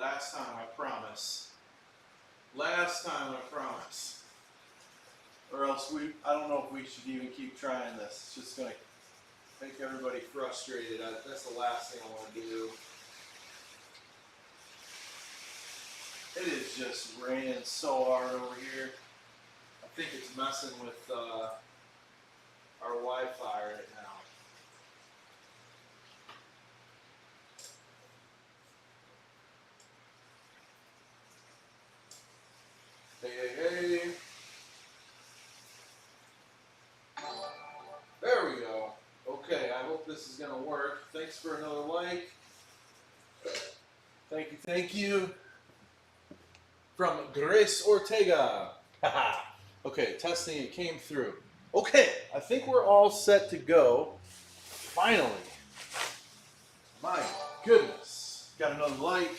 Last time, I promise. Last time, I promise. Or else I don't know if we should even keep trying this. It's just going to make everybody frustrated. That's the last thing I want to do. It is just raining so hard over here. I think it's messing with our Wi-Fi right now. Hey. There we go. Okay, I hope this is going to work. Thanks for another like. Thank you. From Grace Ortega. Okay, testing, it came through. Okay, I think we're all set to go. Finally. My goodness. Got another like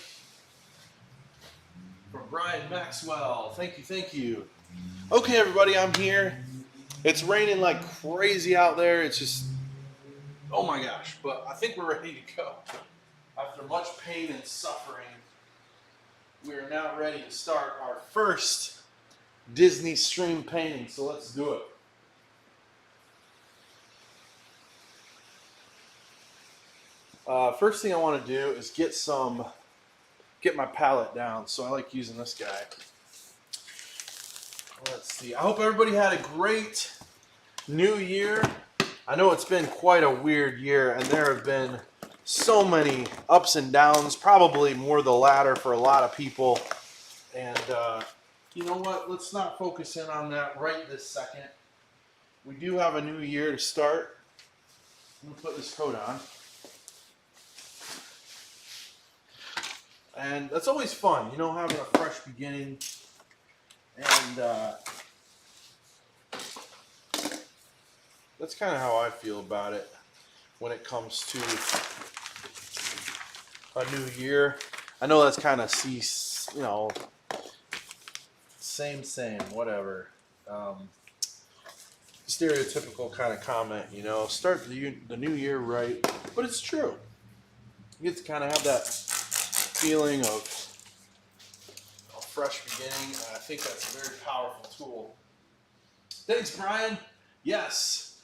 from Brian Maxwell. Thank you. Okay, everybody, I'm here. It's raining like crazy out there. It's just, oh my gosh. But I think we're ready to go. After much pain and suffering, we are now ready to start our first Disney stream painting. So let's do it. First thing I want to do is get my palette down. So I like using this guy. Let's see. I hope everybody had a great new year. I know it's been quite a weird year, and there have been so many ups and downs, probably more the latter for a lot of people. And you know what? Let's not focus in on that right this second. We do have a new year to start. I'm going to put this coat on. And that's always fun, you know, having a fresh beginning. And that's kind of how I feel about it when it comes to a new year. I know that's kind of, you know, same, whatever. Stereotypical kind of comment, you know, start the new year right. But it's true. You get to kind of have that feeling of a fresh beginning. I think that's a very powerful tool. Thanks, Brian. Yes,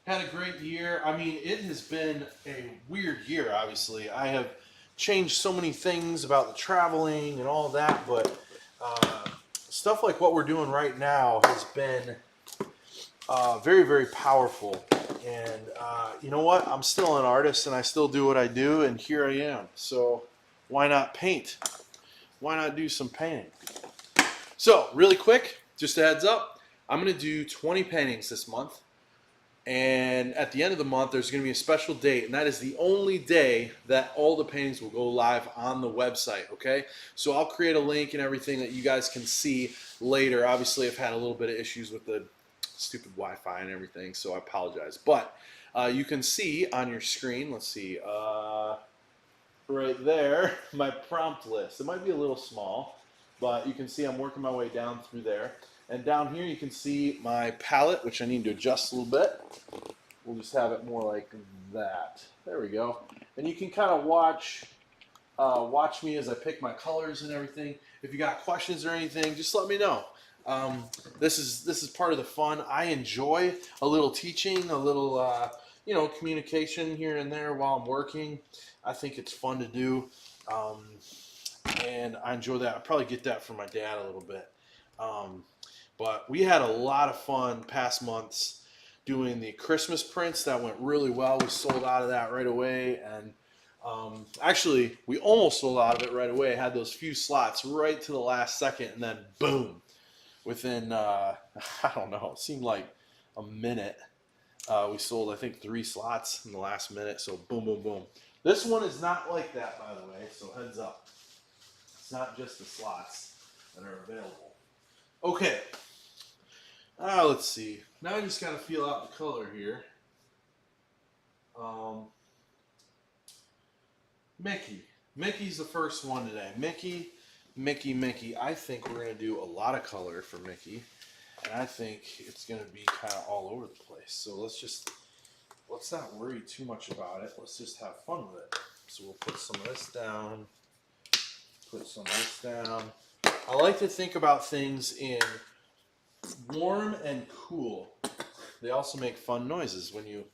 had a great year. I mean, it has been a weird year, obviously. I have changed so many things about the traveling and all that, but stuff like what we're doing right now has been very, very powerful. And you know what? I'm still an artist, and I still do what I do, and here I am. So why not paint? Why not do some painting? So, really quick, just a heads up, I'm going to do 20 paintings this month. And at the end of the month, there's going to be a special date, and that is the only day that all the paintings will go live on the website, okay? So I'll create a link and everything that you guys can see later. Obviously, I've had a little bit of issues with the stupid Wi-Fi and everything, so I apologize. But you can see on your screen, let's see, right there, my prompt list. It might be a little small, but you can see I'm working my way down through there. And down here you can see my palette, which I need to adjust a little bit. We'll just have it more like that. There we go. And you can kind of watch me as I pick my colors and everything. If you got questions or anything, just let me know. This is part of the fun. I enjoy a little teaching, a little you know, communication here and there while I'm working. I think it's fun to do, and I enjoy that. I probably get that from my dad a little bit. But we had a lot of fun past months doing the Christmas prints. That went really well. We sold out of that right away, and actually we almost sold out of it right away. Had those few slots right to the last second, and then boom, within I don't know, it seemed like a minute. We sold, I think, 3 slots in the last minute, so boom, boom, boom. This one is not like that, by the way, so heads up. It's not just the slots that are available. Okay. Let's see. Now I just got to feel out the color here. Mickey. Mickey's the first one today. Mickey. I think we're going to do a lot of color for Mickey. And I think it's going to be kind of all over the place. So let's not worry too much about it. Let's just have fun with it. So we'll put some of this down. put some of this down. I like to think about things in warm and cool. They also make fun noises when you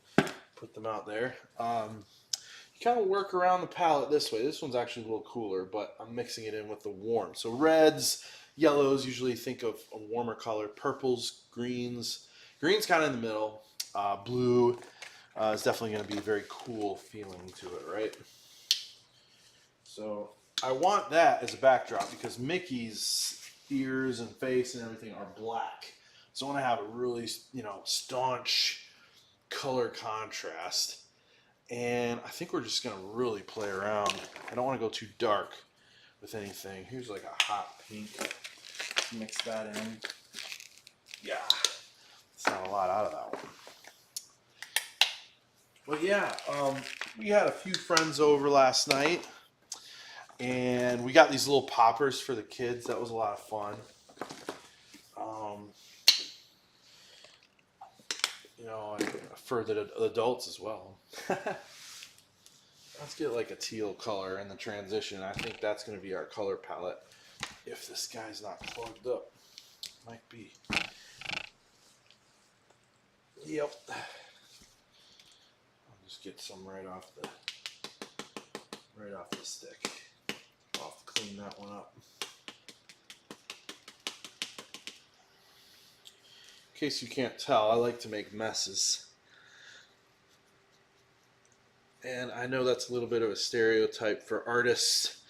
put them out there. You kind of work around the palette this way. This one's actually a little cooler, but I'm mixing it in with the warm. So reds, yellows, usually think of a warmer color. Purples, greens. Green's kind of in the middle. Blue is definitely going to be a very cool feeling to it, right? So I want that as a backdrop because Mickey's ears and face and everything are black. So I want to have a really, staunch color contrast. And I think we're just going to really play around. I don't want to go too dark with anything. Here's like a hot pink. Mix that in. Yeah. It's not a lot out of that one. But yeah, we had a few friends over last night. And we got these little poppers for the kids. That was a lot of fun. And for the adults as well. Let's get like a teal color in the transition. I think that's going to be our color palette. If this guy's not plugged up, might be. Yep. I'll just get some right off the stick. I'll have to clean that one up. In case you can't tell, I like to make messes. And I know that's a little bit of a stereotype for artists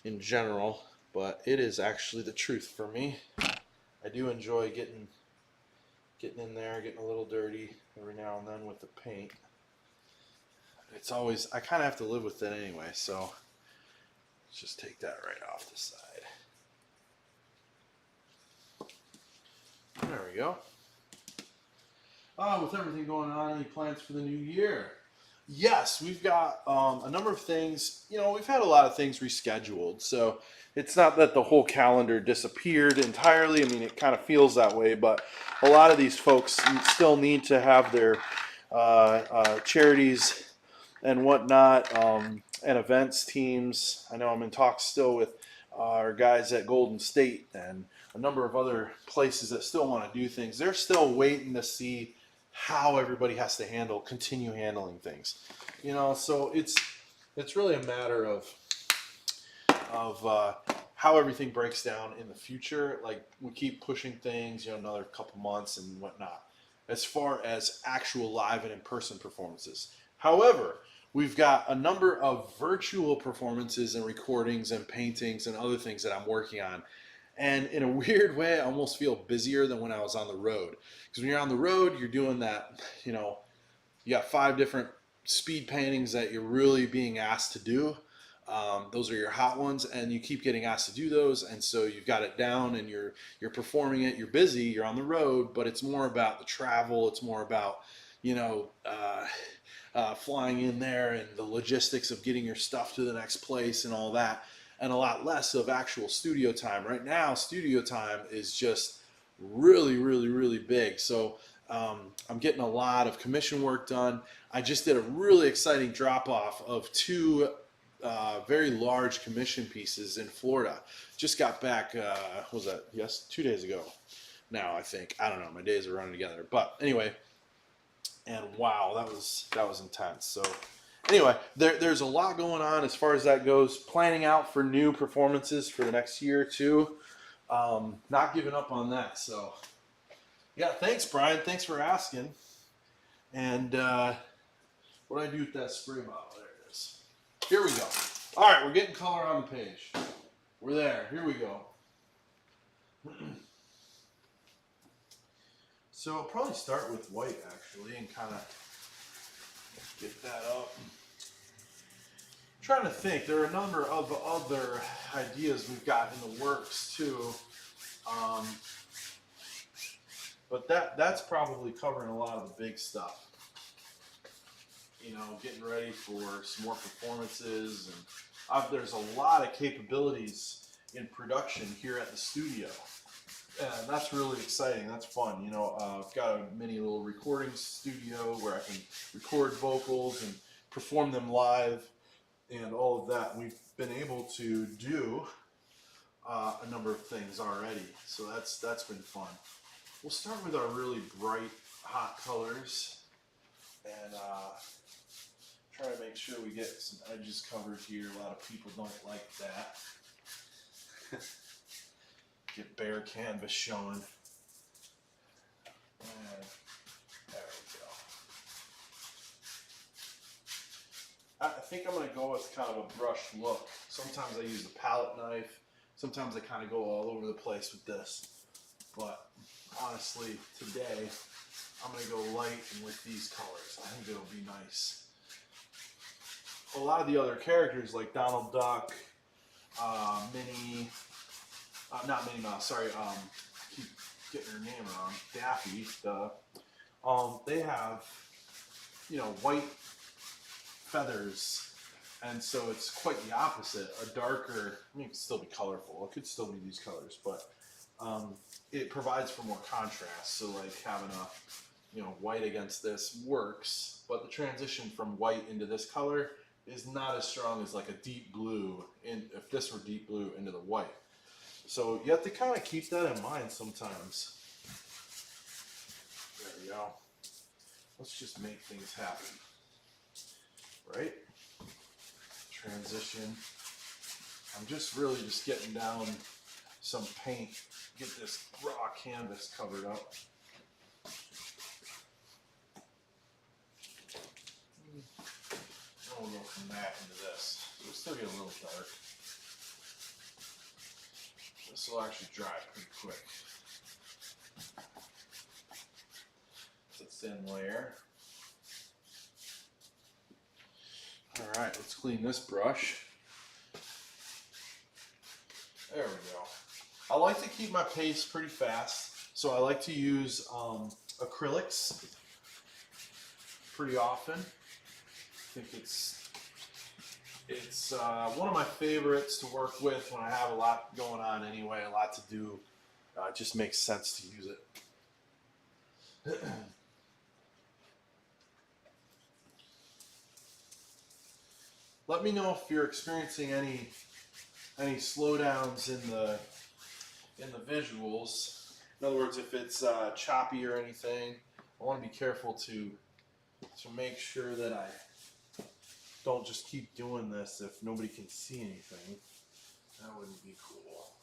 in general, but it is actually the truth for me. I do enjoy getting in there, getting a little dirty every now and then with the paint. It's always, I kind of have to live with it anyway, so let's just take that right off the side. There we go. With everything going on, any plans for the new year? Yes, we've got a number of things. We've had a lot of things rescheduled, so it's not that the whole calendar disappeared entirely. I mean, it kind of feels that way, but a lot of these folks still need to have their charities and whatnot, and events teams. I know I'm in talks still with our guys at Golden State and a number of other places that still want to do things. They're still waiting to see how everybody has to continue handling things. So it's really a matter of how everything breaks down in the future. Like, we keep pushing things, another couple months and whatnot, as far as actual live and in-person performances. However, we've got a number of virtual performances and recordings and paintings and other things that I'm working on. And in a weird way, I almost feel busier than when I was on the road. Because when you're on the road, you're doing that, you got 5 different speed paintings that you're really being asked to do. Those are your hot ones, and you keep getting asked to do those. And so you've got it down and you're performing it. You're busy, you're on the road, but it's more about the travel. It's more about, flying in there and the logistics of getting your stuff to the next place and all that. And a lot less of actual studio time. Right now, studio time is just really, really, really big. So I'm getting a lot of commission work done. I just did a really exciting drop-off of 2 very large commission pieces in Florida. Just got back, what was that? Yes, 2 days ago now, I think. I don't know, my days are running together. But anyway, and wow, that was intense. So anyway, there's a lot going on as far as that goes. Planning out for new performances for the next year or two. Not giving up on that. So, yeah, thanks, Brian. Thanks for asking. And what do I do with that spray bottle? There it is. Here we go. All right, we're getting color on the page. We're there. Here we go. So I'll probably start with white, actually, and kind of get that up. I'm trying to think. There are a number of other ideas we've got in the works, too. But that's probably covering a lot of the big stuff. Getting ready for some more performances. And there's a lot of capabilities in production here at the studio. And that's really exciting. That's fun. I've got a mini little recording studio where I can record vocals and perform them live and all of that. We've been able to do a number of things already, so that's been fun. We'll start with our really bright, hot colors, and try to make sure we get some edges covered here. A lot of people don't like that. Get bare canvas showing. And there we go. I think I'm going to go with kind of a brush look. Sometimes I use the palette knife. Sometimes I kind of go all over the place with this. But honestly, today I'm going to go light and with these colors. I think it'll be nice. A lot of the other characters like Donald Duck, Minnie, not Minnie Mouse, sorry, keep getting her name wrong, Daffy, they have, you know, white feathers, and so it's quite the opposite. A darker, I mean, it could still be colorful, it could still be these colors, but it provides for more contrast. So like having a, you know, white against this works, but the transition from white into this color is not as strong as like a deep blue, if this were deep blue into the white. So you have to kind of keep that in mind sometimes. There we go. Let's just make things happen. Right? Transition. I'm just really just getting down some paint, get this raw canvas covered up. We'll go from that into this. It'll still get a little dark. This will actually dry pretty quick. It's a thin layer. Alright, let's clean this brush. There we go. I like to keep my pace pretty fast, so I like to use acrylics pretty often. I think it's one of my favorites to work with when I have a lot going on anyway, a lot to do. It just makes sense to use it. Let me know if you're experiencing any slowdowns in the visuals. In other words, if it's choppy or anything, I want to be careful to make sure that I don't just keep doing this if nobody can see anything. That wouldn't be cool.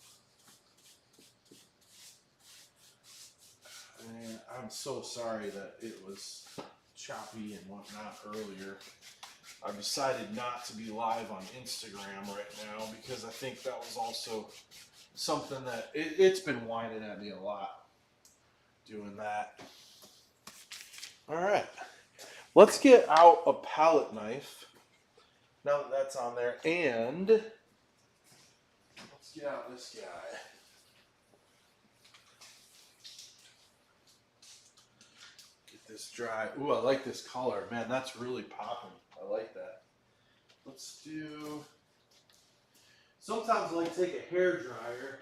And I'm so sorry that it was choppy and whatnot earlier. I've decided not to be live on Instagram right now because I think that was also something that it's been whining at me a lot doing that. All right, let's get out a palette knife now that that's on there, and let's get out this guy. Get this dry. Ooh, I like this color, man. That's really popping. I like that. Let's do. Sometimes I like to take a hair dryer.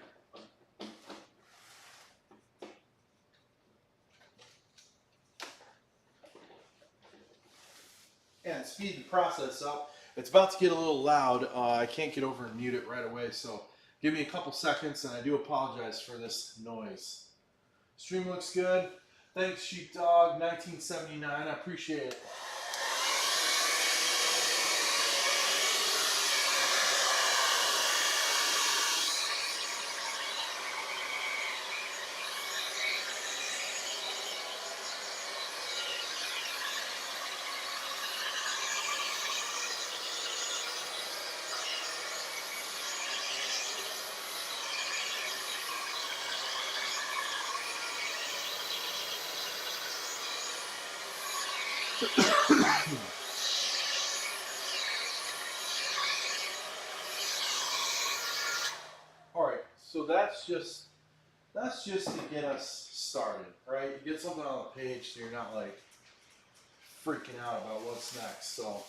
And speed the process up. It's about to get a little loud. I can't get over and mute it right away, so give me a couple seconds, and I do apologize for this noise. Stream looks good. Thanks, Sheepdog 1979. I appreciate it. All right, so that's just to get us started, right? You get something on the page so you're not like freaking out about what's next. So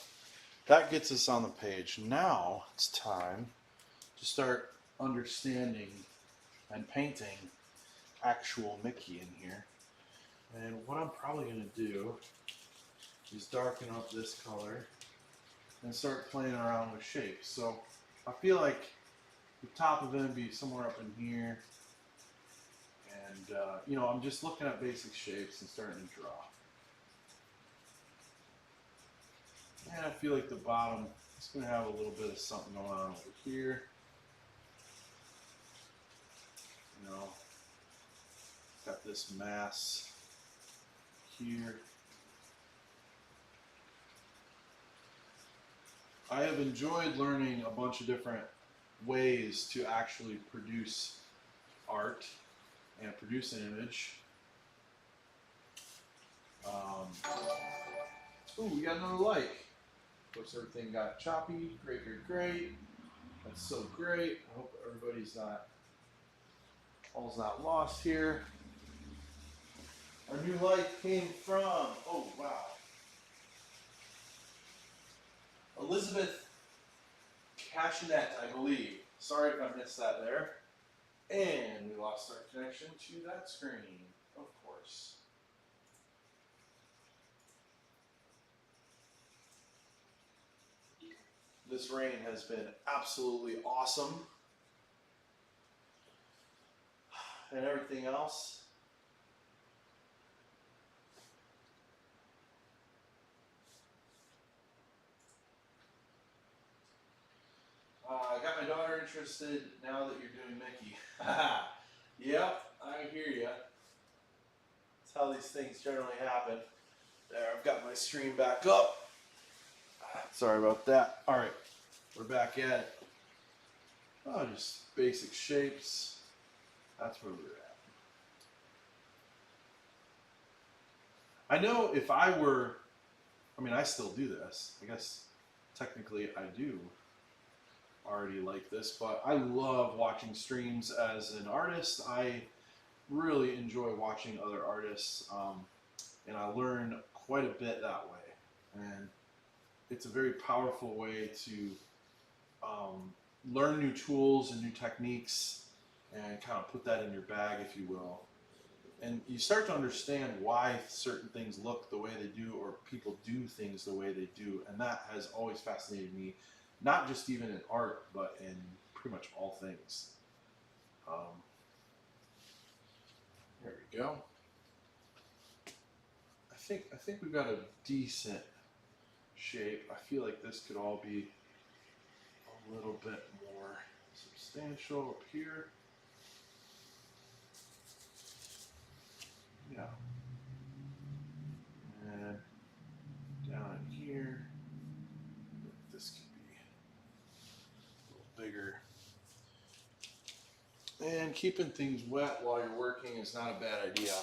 that gets us on the page. Now it's time to start understanding and painting actual Mickey in here. And what I'm probably going to do is darken up this color and start playing around with shapes. So I feel like, the top of it be somewhere up in here. And, you know, I'm just looking at basic shapes and starting to draw. And I feel like the bottom is going to have a little bit of something going on over here. You know, got this mass here. I have enjoyed learning a bunch of different ways to actually produce art and produce an image. Ooh, we got another like. Of course, everything got choppy. Great, great, great. That's so great. I hope everybody's not, all's not lost here. Our new like came from, oh wow, Elizabeth Cashinet, I believe. Sorry if I missed that there. And we lost our connection to that screen, of course. This rain has been absolutely awesome. And everything else. I got my daughter interested now that you're doing Mickey. Yep, I hear ya. That's how these things generally happen. There, I've got my stream back up. Sorry about that. All right, we're back at it. Oh, just basic shapes. That's where we're at. I know if I were, I mean, I still do this. I guess technically I do already like this, but I love watching streams as an artist. I really enjoy watching other artists, and I learn quite a bit that way. And it's a very powerful way to learn new tools and new techniques and kind of put that in your bag, if you will. And you start to understand why certain things look the way they do or people do things the way they do. And that has always fascinated me, not just even in art, but in pretty much all things. There we go. I think we've got a decent shape. I feel like this could all be a little bit more substantial up here. Yeah. And down in here, this could be a little bigger. And keeping things wet while you're working is not a bad idea.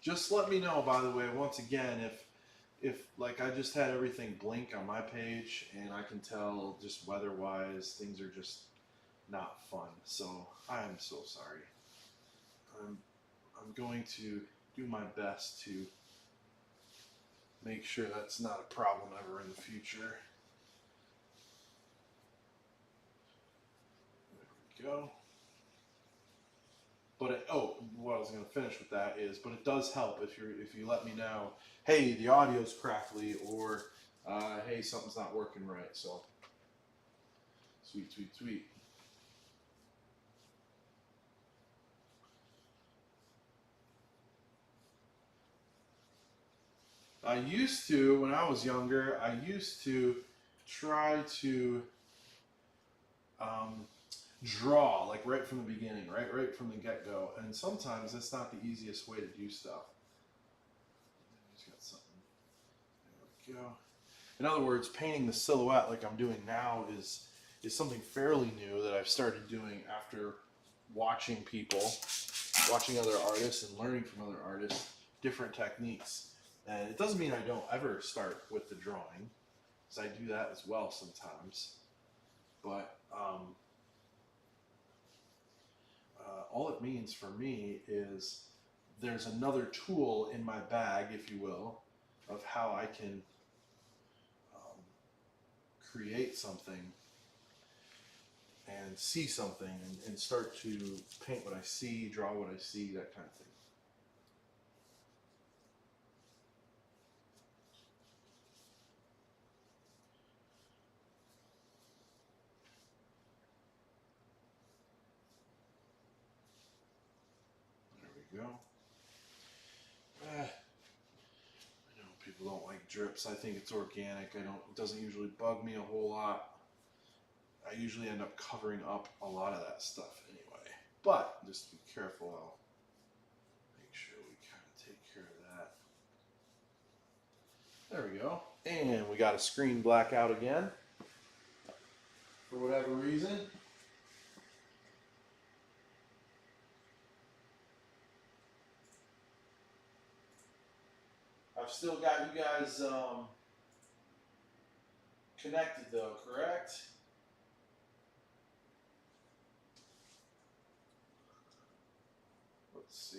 Just let me know, by the way, once again, if like I just had everything blink on my page and I can tell just weather-wise, things are just not fun. So I am so sorry. I'm going to do my best to make sure that's not a problem ever in the future. There we go. But what I was going to finish with that is, but it does help if you let me know, hey, the audio's crackly, or hey, something's not working right. So sweet, sweet, sweet. I used to, when I was younger, I used to try to draw, like right from the beginning, right from the get-go. And sometimes that's not the easiest way to do stuff. Just got something. There we go. In other words, painting the silhouette like I'm doing now is something fairly new that I've started doing after watching people, watching other artists and learning from other artists different techniques. And it doesn't mean I don't ever start with the drawing, because I do that as well sometimes. But all it means for me is there's another tool in my bag, if you will, of how I can create something and see something and start to paint what I see, draw what I see, that kind of thing. we go. I know people don't like drips. I think it's organic. It doesn't usually bug me a whole lot. I usually end up covering up a lot of that stuff anyway. But just be careful. I'll make sure we kind of take care of that. There we go. And we got a screen blackout again. For whatever reason. I've still got you guys connected though, correct? Let's see.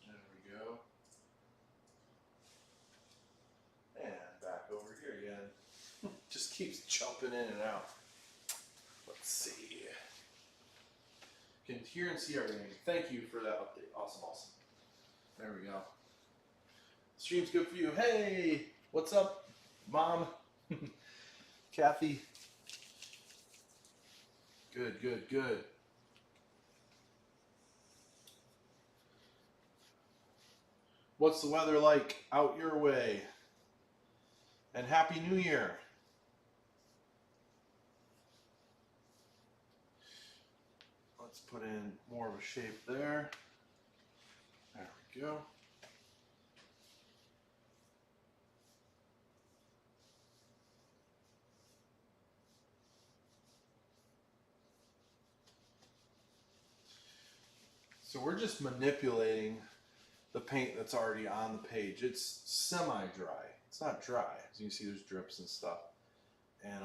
There we go. And back over here again. Just keeps jumping in and out. Let's see. Can hear and see everything. Thank you for that update. Awesome, awesome. There we go. Stream's good for you. Hey, what's up, Mom? Kathy. Good, good, good. What's the weather like out your way? And Happy New Year. Let's put in more of a shape there. There we go. So we're just manipulating the paint that's already on the page. It's semi-dry. It's not dry. As you can see, there's drips and stuff. And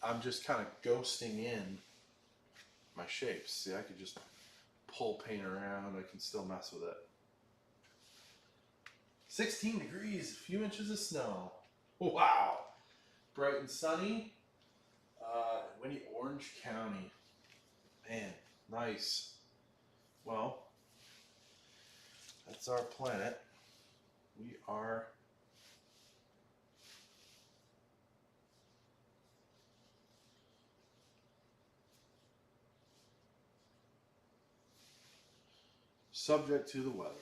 I'm just kind of ghosting in my shapes. See, I could just pull paint around. I can still mess with it. 16 degrees, a few inches of snow. Wow. Bright and sunny. Windy Orange County. Man, nice. Well, that's our planet. We are subject to the weather.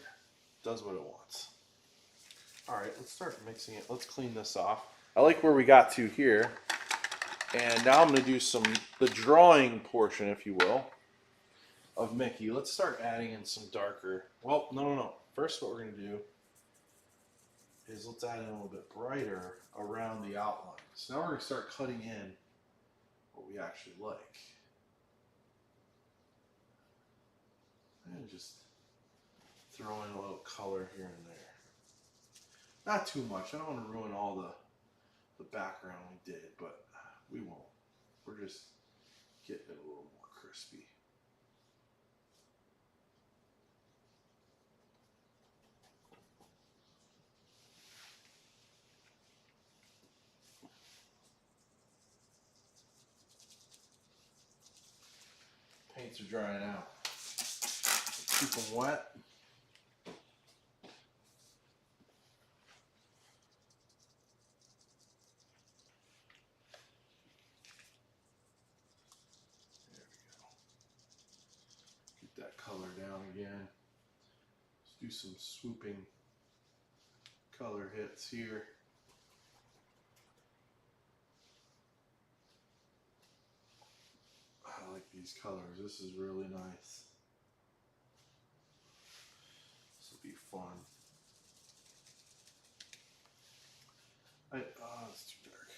Does what it wants. All right, let's start mixing it. Let's clean this off. I like where we got to here. And now I'm going to do the drawing portion, if you will, of Mickey. Let's start adding in some darker. Well, no. First, what we're going to do is let's add in a little bit brighter around the outline. So now we're going to start cutting in what we actually like. And just throw in a little color here and there. Not too much. I don't want to ruin all the background we did, but we won't. We're just getting it a little more crispy. Paints are drying out. Keep them wet. There we go. Get that color down again. Let's do some swooping color hits here. I like these colors. This is really nice. This will be fun. It's too dark.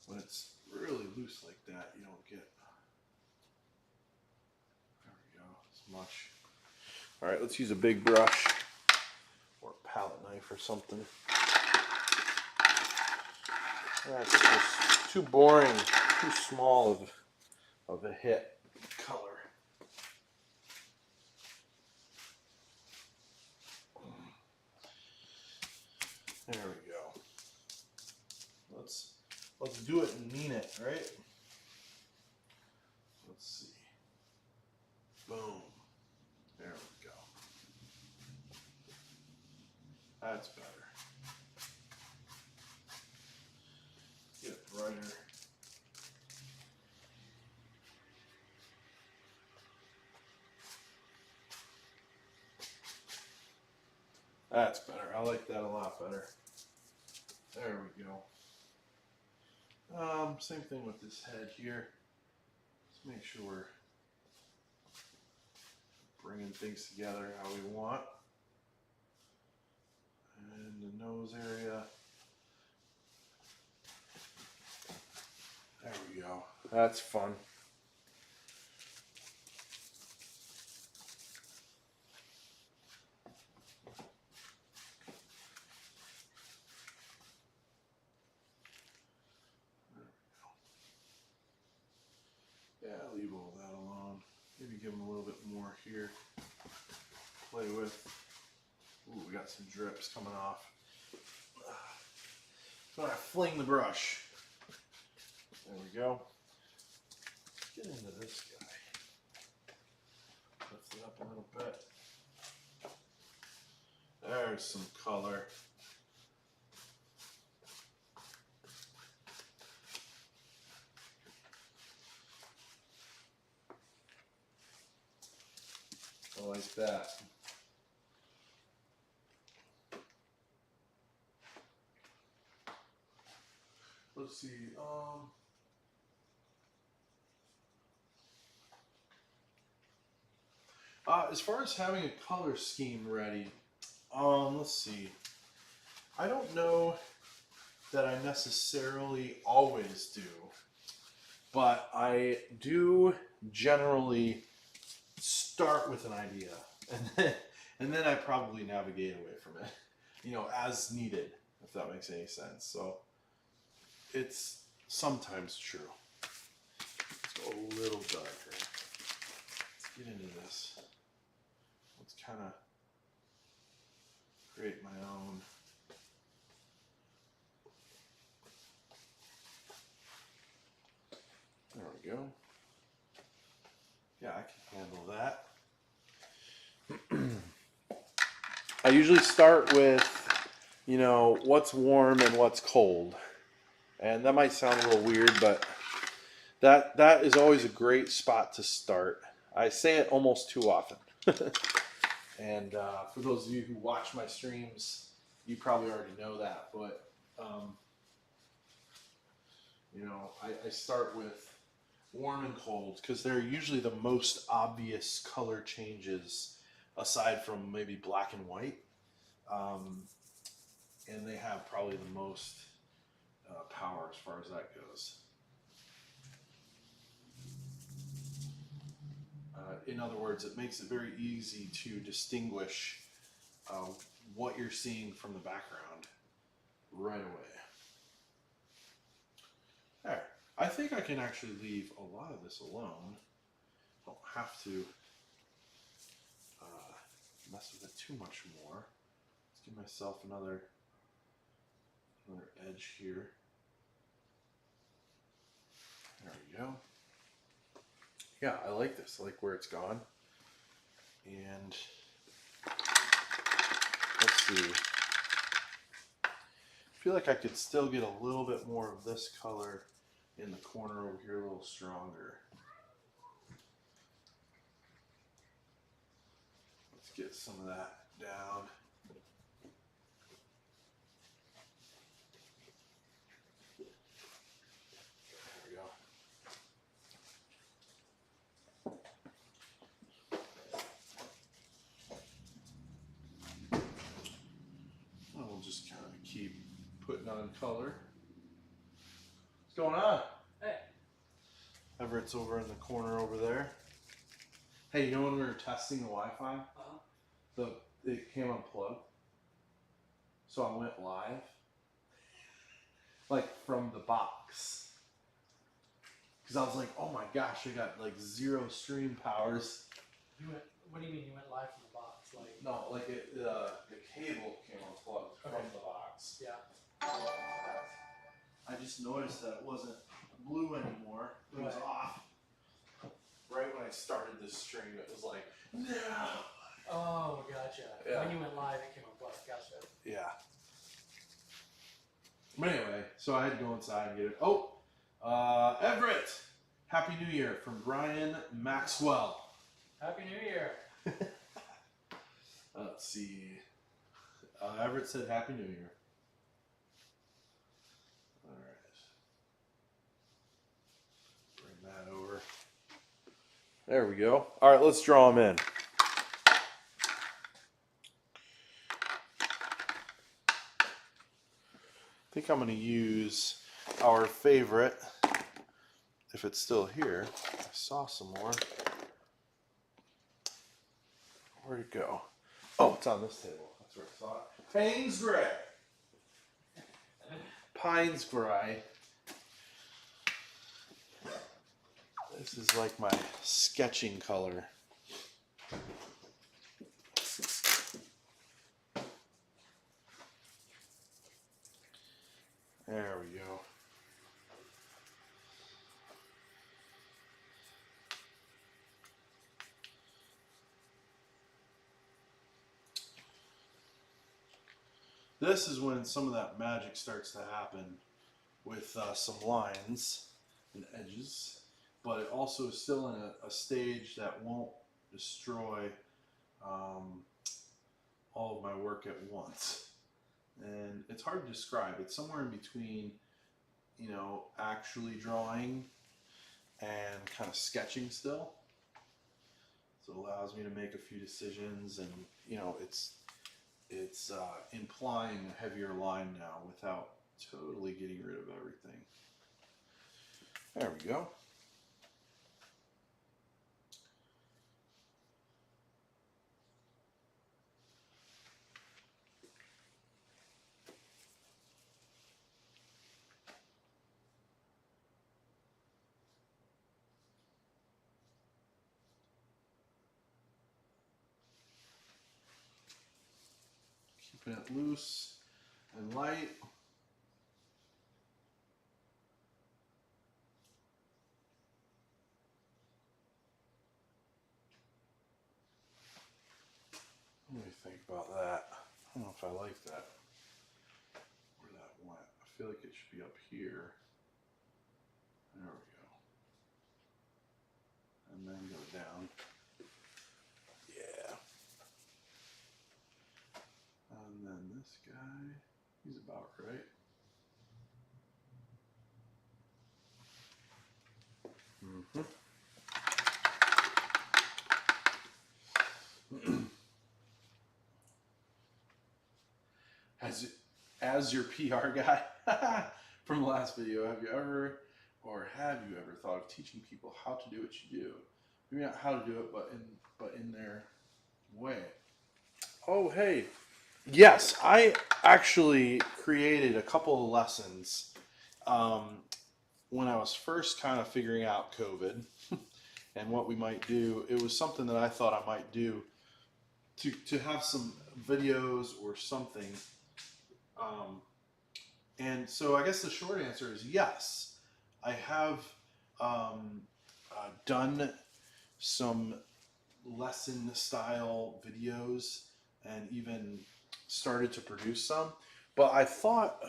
When it's really loose like that, you don't get, there we go, as much. All right, let's use a big brush or a palette knife or something. That's just too boring, too small of a hit color. There we go. Let's do it and mean it, right? Let's see. Boom. That's better. Get it brighter. That's better. I like that a lot better. There we go. Same thing with this head here. Let's make sure we're bringing things together how we want. And the nose area. There we go. That's fun. Yeah, leave all that alone. Maybe give them a little bit more here. Play with. Ooh, we got some drips coming off. So I fling the brush. There we go. Let's get into this guy. Lift it up a little bit. There's some color. I like that. Let's see. As far as having a color scheme ready, let's see. I don't know that I necessarily always do, but I do generally start with an idea, and then I probably navigate away from it, as needed, if that makes any sense. So it's sometimes true. Let's go a little darker. Let's get into this. Let's kind of create my own. There we go. Yeah, I can handle that. I usually start with, what's warm and what's cold. And that might sound a little weird, but that is always a great spot to start. I say it almost too often. And for those of you who watch my streams, you probably already know that. But, I start with warm and cold because they're usually the most obvious color changes aside from maybe black and white. And they have probably the most power as far as that goes. In other words, it makes it very easy to distinguish what you're seeing from the background right away. There. I think I can actually leave a lot of this alone. Don't have to mess with it too much more. Let's give myself another edge here. There we go. Yeah, I like this. I like where it's gone. And let's see. I feel like I could still get a little bit more of this color in the corner over here, a little stronger. Let's get some of that down. Just kind of keep putting on color. What's going on? Hey. Everett's over in the corner over there. Hey, you know when we were testing the Wi-Fi? It came unplugged. So I went live. Like from the box. Because I was like, oh my gosh, I got like 0 stream powers. What do you mean you went live from the box? No, like the cable came unplugged from the box. Yeah. I just noticed that it wasn't blue anymore. It was off. Right when I started this stream, it was like, no. Oh, gotcha. Yeah. When you went live, it came up live. Gotcha. Yeah. But anyway, so I had to go inside and get it. Oh, Everett, Happy New Year from Brian Maxwell. Happy New Year. Let's see. Everett said Happy New Year. All right. Bring that over. There we go. All right, let's draw them in. I think I'm going to use our favorite, if it's still here. I saw some more. Where'd it go? Oh, it's on this table. That's where I saw it. Payne's Gray. Pines Gray. This is like my sketching color. There we go. This is when some of that magic starts to happen with some lines and edges, but it also is still in a stage that won't destroy all of my work at once. And it's hard to describe. It's somewhere in between, you know, actually drawing and kind of sketching still. So it allows me to make a few decisions, and you know, it's implying a heavier line now without totally getting rid of everything. There we go. Keeping it loose and light. What do you think about that? I don't know if I like that. Where that went. I feel like it should be up here. There we go. And then go down. Yeah. And then this guy, he's about right. As your PR guy from the last video, have you ever thought of teaching people how to do what you do? Maybe not how to do it, but in their way. Oh, hey. Yes, I actually created a couple of lessons when I was first kind of figuring out COVID and what we might do. It was something that I thought I might do to have some videos or something. And so I guess the short answer is yes. I have done some lesson style videos and even started to produce some. But I thought,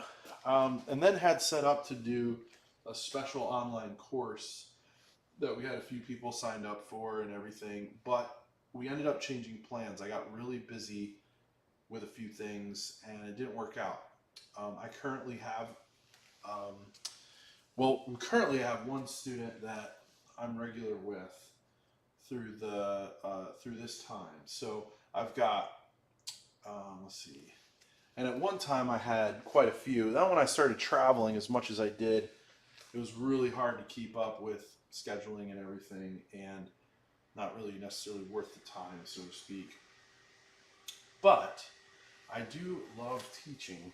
and then had set up to do a special online course that we had a few people signed up for and everything. But we ended up changing plans. I got really busy with a few things and it didn't work out. I currently have, we have one student that I'm regular with through this time. So I've got, let's see, and at one time I had quite a few. Then when I started traveling as much as I did, it was really hard to keep up with scheduling and everything, and not really necessarily worth the time, so to speak. But I do love teaching.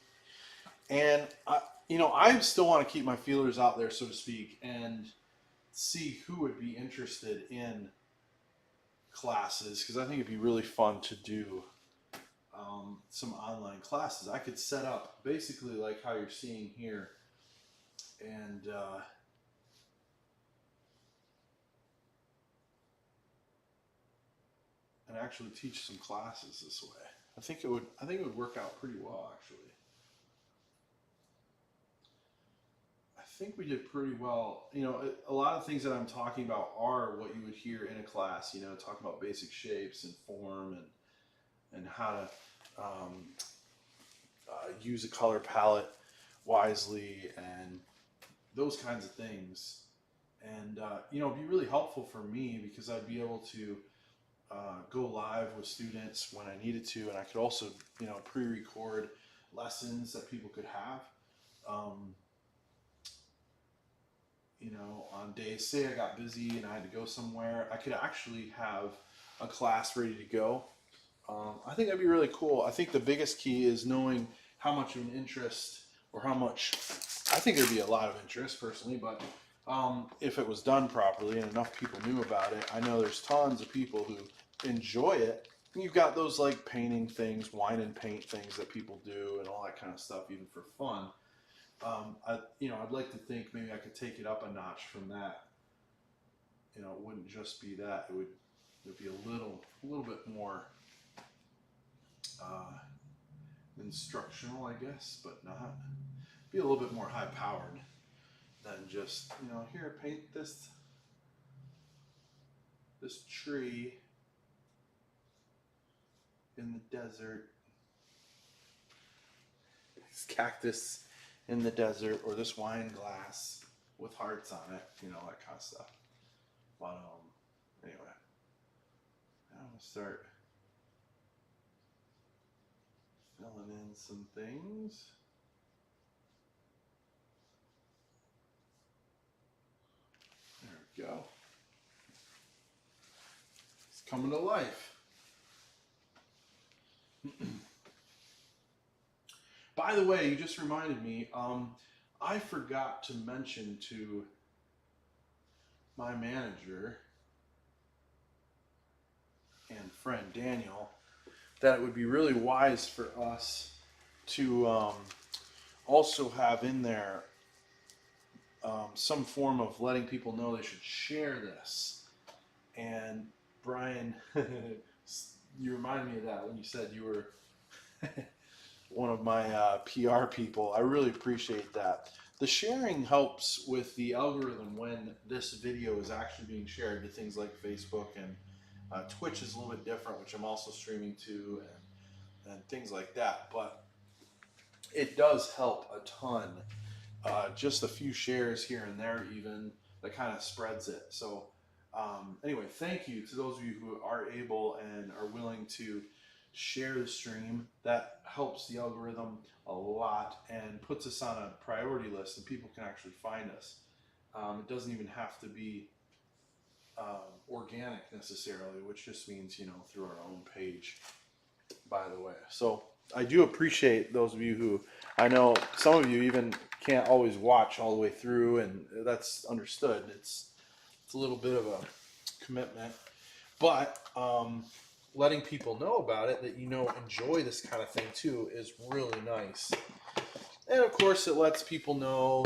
And I still want to keep my feelers out there, so to speak, and see who would be interested in classes, because I think it'd be really fun to do some online classes. I could set up basically like how you're seeing here, and and actually teach some classes this way. I think it would work out pretty well, actually. I think we did pretty well. You know, a lot of things that I'm talking about are what you would hear in a class. You know, talking about basic shapes and form and how to use a color palette wisely and those kinds of things. And you know, it'd be really helpful for me because I'd be able to go live with students when I needed to, and I could also, you know, pre-record lessons that people could have. You know, on days, say I got busy and I had to go somewhere, I could actually have a class ready to go. I think that'd be really cool. I think the biggest key is knowing how much of an interest or how much, I think there'd be a lot of interest personally, but if it was done properly and enough people knew about it. I know there's tons of people who enjoy it. And you've got those like painting things, wine and paint things that people do and all that kind of stuff, even for fun. I'd like to think maybe I could take it up a notch from that. You know, it wouldn't just be that. It would be a little bit more instructional, I guess, but not. Be a little bit more high powered than just, you know, here, paint this tree in the desert, this cactus in the desert, or this wine glass with hearts on it, you know, that kind of stuff. But anyway, I'm gonna start filling in some things. There we go. It's coming to life. By the way, you just reminded me, I forgot to mention to my manager and friend Daniel that it would be really wise for us to also have in there some form of letting people know they should share this. And Brian, you reminded me of that when you said you were one of my PR people. I really appreciate that. The sharing helps with the algorithm when this video is actually being shared to things like Facebook, and Twitch is a little bit different, which I'm also streaming to, and things like that. But it does help a ton. Just a few shares here and there even, that kind of spreads it. So anyway, thank you to those of you who are able and are willing to share the stream. That helps the algorithm a lot and puts us on a priority list, and people can actually find us. It doesn't even have to be organic necessarily, which just means, you know, through our own page, by the way. So I do appreciate those of you who, I know some of you even can't always watch all the way through, and that's understood. It's a little bit of a commitment, but letting people know about it, that you know enjoy this kind of thing too, is really nice. And of course, it lets people know,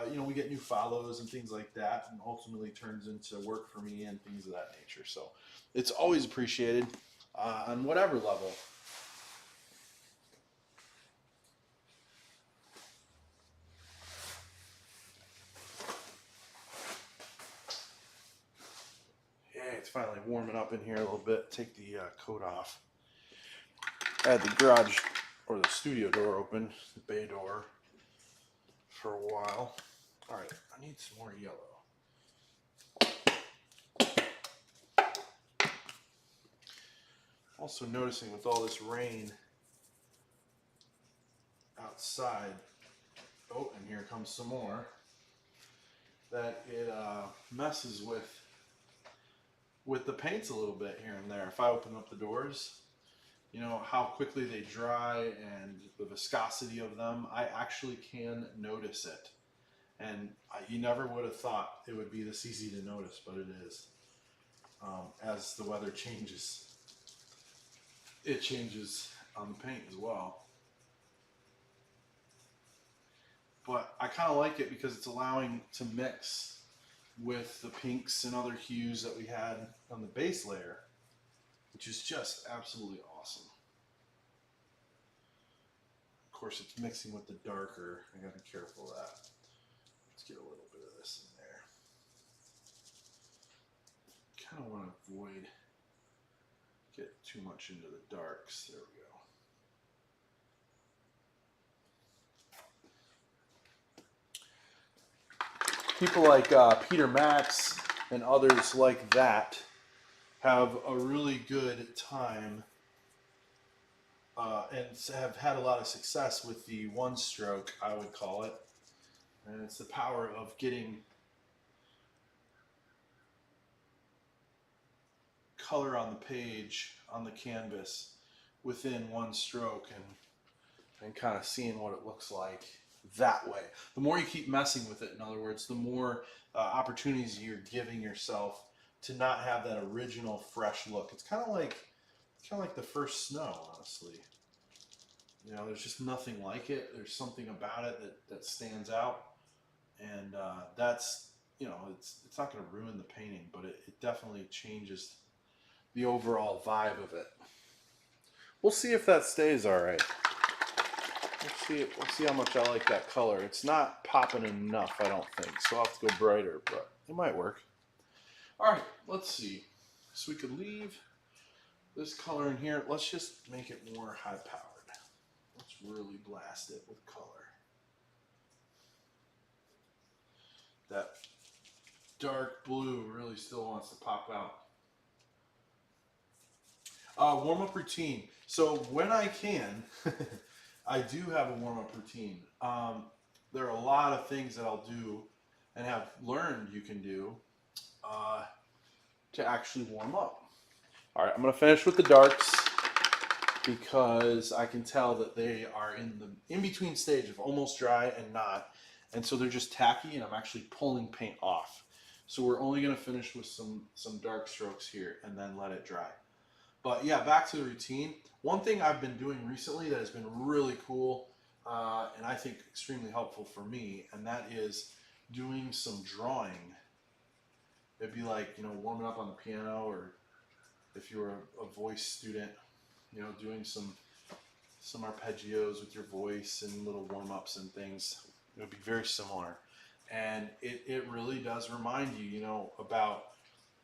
you know, we get new follows and things like that, and ultimately turns into work for me and things of that nature. So it's always appreciated on whatever level. Yeah, it's finally warming up in here a little bit. Take the coat off. I had the garage or the studio door open, the bay door, for a while. All right, I need some more yellow. Also noticing with all this rain outside, oh, and here comes some more, that it messes with the paints a little bit here and there. If I open up the doors, you know, how quickly they dry and the viscosity of them, I actually can notice it. And you never would have thought it would be this easy to notice, but it is. As the weather changes, it changes on the paint as well. But I kind of like it because it's allowing to mix with the pinks and other hues that we had on the base layer. which is just absolutely awesome. Of course, it's mixing with the darker. I gotta be careful of that. Let's get a little bit of this in there. Kind of want to avoid get too much into the darks. There we go. People like Peter Max and others like that have a really good time and have had a lot of success with the one stroke, I would call it. And it's the power of getting color on the page, on the canvas, within one stroke and kind of seeing what it looks like that way. The more you keep messing with it, in other words, the more opportunities you're giving yourself to not have that original fresh look. It's kind of like the first snow, honestly. You know, there's just nothing like it. There's something about it that stands out, and that's, you know, it's not going to ruin the painting, but it definitely changes the overall vibe of it. We'll see if that stays all right. We'll see how much I like that color. It's not popping enough, I don't think, so I'll have to go brighter, but it might work. All right, let's see. So we could leave this color in here. Let's just make it more high-powered. Let's really blast it with color. That dark blue really still wants to pop out. Warm-up routine. So when I can, I do have a warm-up routine. There are a lot of things that I'll do and have learned you can do to actually warm up. All right, I'm going to finish with the darks because I can tell that they are in the in-between stage of almost dry and not. And so they're just tacky, and I'm actually pulling paint off. So we're only going to finish with some dark strokes here and then let it dry. But yeah, back to the routine. One thing I've been doing recently that has been really cool and I think extremely helpful for me, and that is doing some drawing. It'd be like, you know, warming up on the piano, or if you're a voice student, you know, doing some arpeggios with your voice and little warm-ups and things. It would be very similar. And it really does remind you, you know, about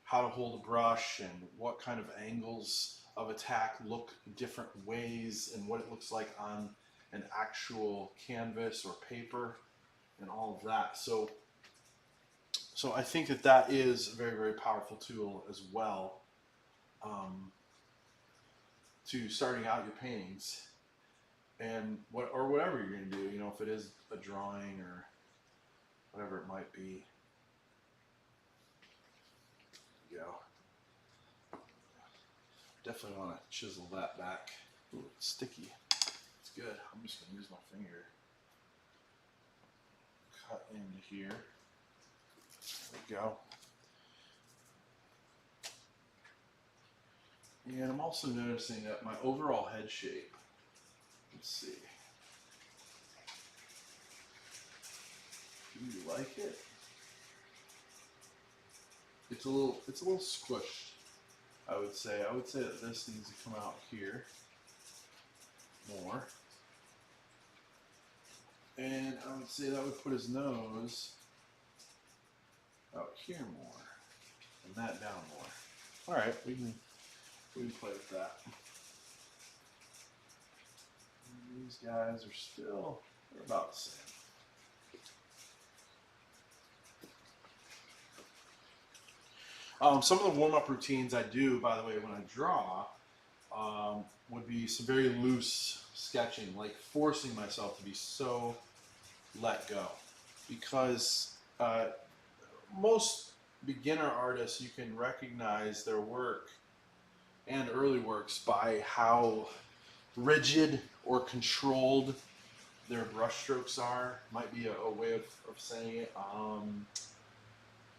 how to hold a brush and what kind of angles of attack look different ways and what it looks like on an actual canvas or paper and all of that. So I think that is a very, very powerful tool as well to starting out your paintings and whatever you're going to do, you know, if it is a drawing or whatever it might be. There you go. Definitely want to chisel that back. Ooh, it's sticky. It's good. I'm just going to use my finger. Cut into here. There we go. And I'm also noticing that my overall head shape, let's see. Do you like it? It's a little squished, I would say. I would say that this needs to come out here more. And I would say that would put his nose out here more, and that down more. All right, we can play with that. And these guys are still, they're about the same. Some of the warm-up routines I do, by the way, when I draw, would be some very loose sketching, like forcing myself to be so let go. Because most beginner artists, you can recognize their work and early works by how rigid or controlled their brush strokes are. Might be a way of saying it.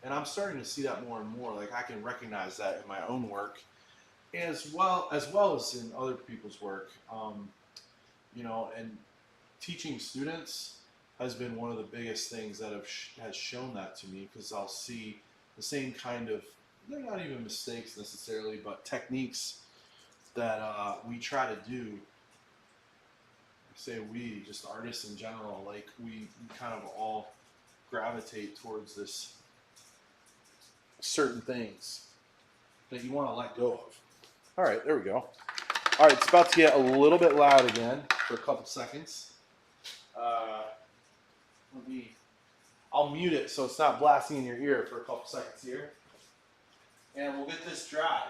And I'm starting to see that more and more. Like, I can recognize that in my own work, as well as in other people's work. You know, and teaching students has been one of the biggest things that has shown that to me, because I'll see the same kind of, they're not even mistakes necessarily, but techniques that we try to do. I say we, just artists in general, like we kind of all gravitate towards this certain things that you want to let go of. All right, there we go. All right, it's about to get a little bit loud again for a couple seconds. I'll mute it so it's not blasting in your ear for a couple seconds here. And we'll get this dry.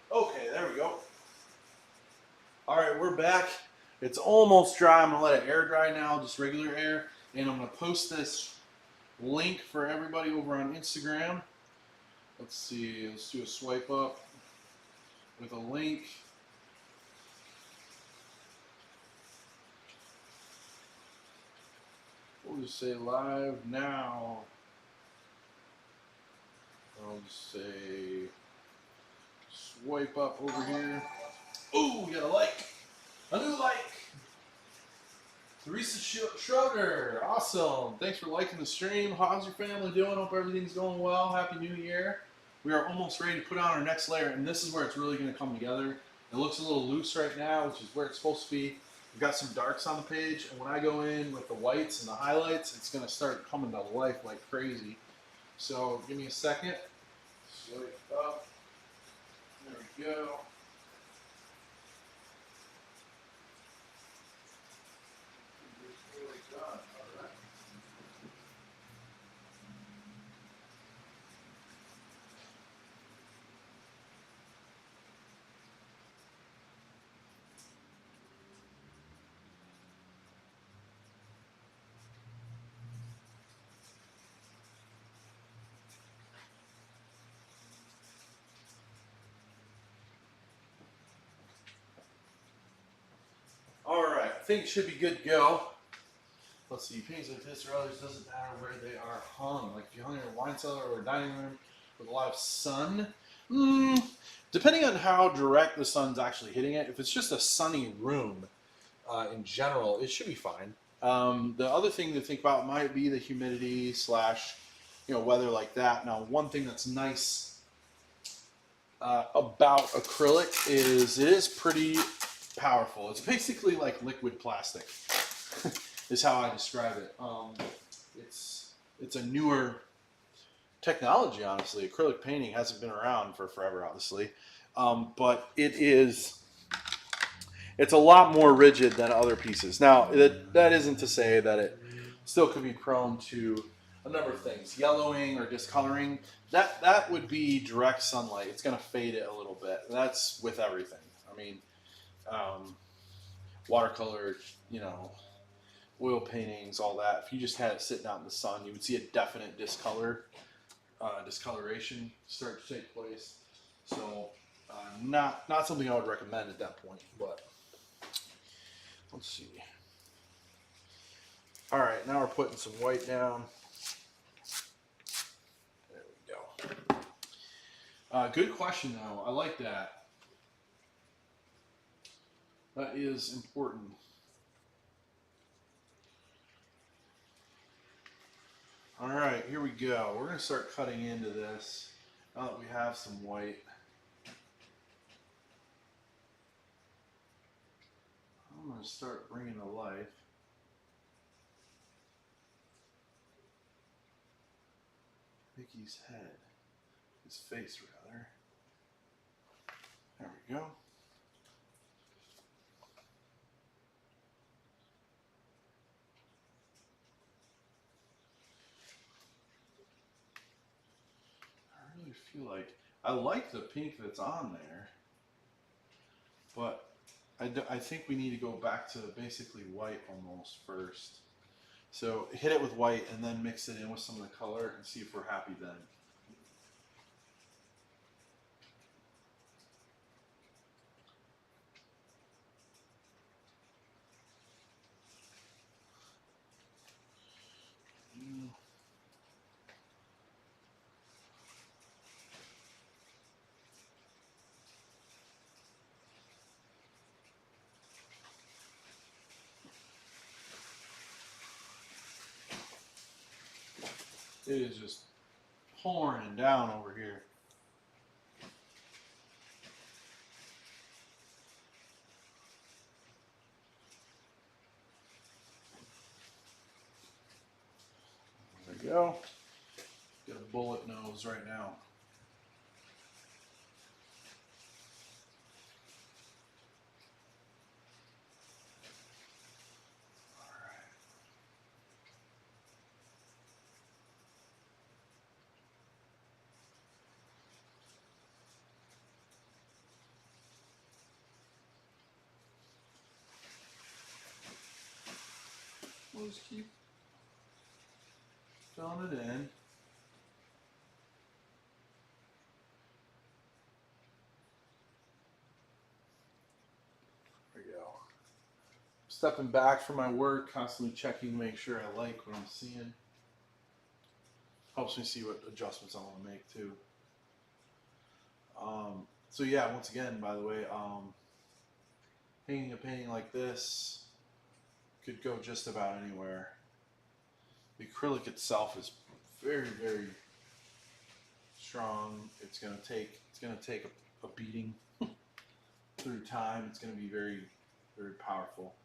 Okay, there we go. All right, we're back. It's almost dry. I'm gonna let it air dry now, just regular air. And I'm gonna post this link for everybody over on Instagram. Let's see, let's do a swipe up with a link. We'll just say live now. I'll just say swipe up over here. Oh, we got a like. A new like. Teresa Schroeder. Awesome. Thanks for liking the stream. How's your family doing? Hope everything's going well. Happy New Year. We are almost ready to put on our next layer, and this is where it's really going to come together. It looks a little loose right now, which is where it's supposed to be. We've got some darks on the page, and when I go in with the whites and the highlights, it's going to start coming to life like crazy. So give me a second. Swipe up. There we go. Really done. All right. All right, I think it should be good to go. Let's see, paintings like this or others, doesn't matter where they are hung. Like if you hung in a wine cellar or a dining room with a lot of sun, depending on how direct the sun's actually hitting it, if it's just a sunny room in general, it should be fine. The other thing to think about might be the humidity / weather like that. Now, one thing that's nice about acrylic is it is pretty powerful. It's basically like liquid plastic is how I describe it. It's a newer technology, honestly. Acrylic painting hasn't been around for forever, obviously, but it's a lot more rigid than other pieces. Now, that isn't to say that it still could be prone to a number of things. Yellowing or discoloring, that would be direct sunlight. It's going to fade it a little bit. That's with everything. I mean, watercolor, oil paintings, all that. If you just had it sitting out in the sun, you would see a definite discoloration start to take place. So, not something I would recommend at that point. But let's see. All right, now we're putting some white down. There we go. Good question, though. I like that. That is important. All right, here we go. We're going to start cutting into this now that we have some white. I'm going to start bringing to life. Mickey's head. His face, rather. There we go. I really feel like I like the pink that's on there, but I think we need to go back to basically white almost first. So hit it with white and then mix it in with some of the color and see if we're happy then. It is just pouring down over here. There we go. Get a bullet nose right now. We'll just keep filling it in. There we go. stepping back from my work, constantly checking to make sure I like what I'm seeing. Helps me see what adjustments I want to make too. So yeah, once again, by the way, hanging a painting like this could go just about anywhere. The acrylic itself is very, very strong. It's gonna take a beating through time. It's gonna be very, very powerful.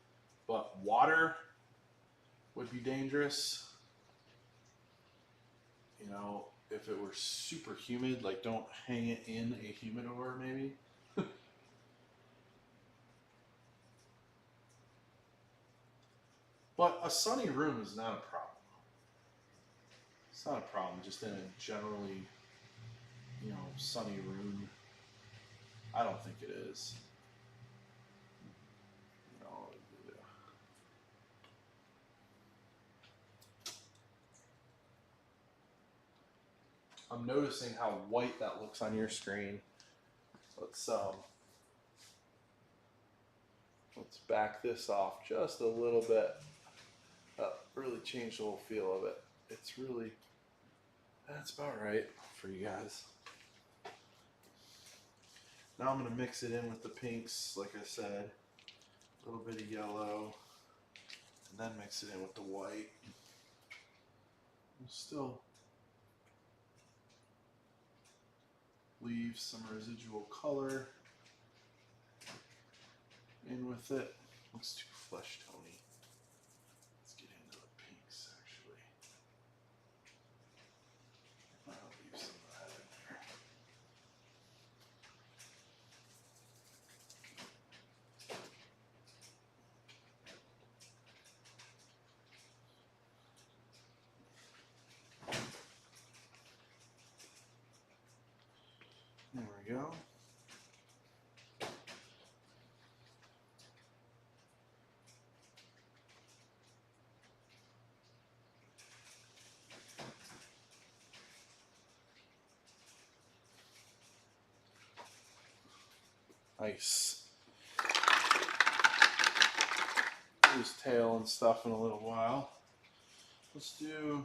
But water would be dangerous. You know, if it were super humid, like don't hang it in a humidor maybe. But a sunny room is not a problem. It's not a problem just in a generally, sunny room. I don't think it is. You know, I'm noticing how white that looks on your screen. Let's back this off just a little bit. Really change the whole feel of it. That's about right for you guys. Now I'm going to mix it in with the pinks, like I said. A little bit of yellow. And then mix it in with the white. We'll still leave some residual color in with it. Looks too flesh tony. Let's get into the pinks actually. I'll leave some of that in there. There we go. Nice. Do his tail and stuff in a little while. Let's do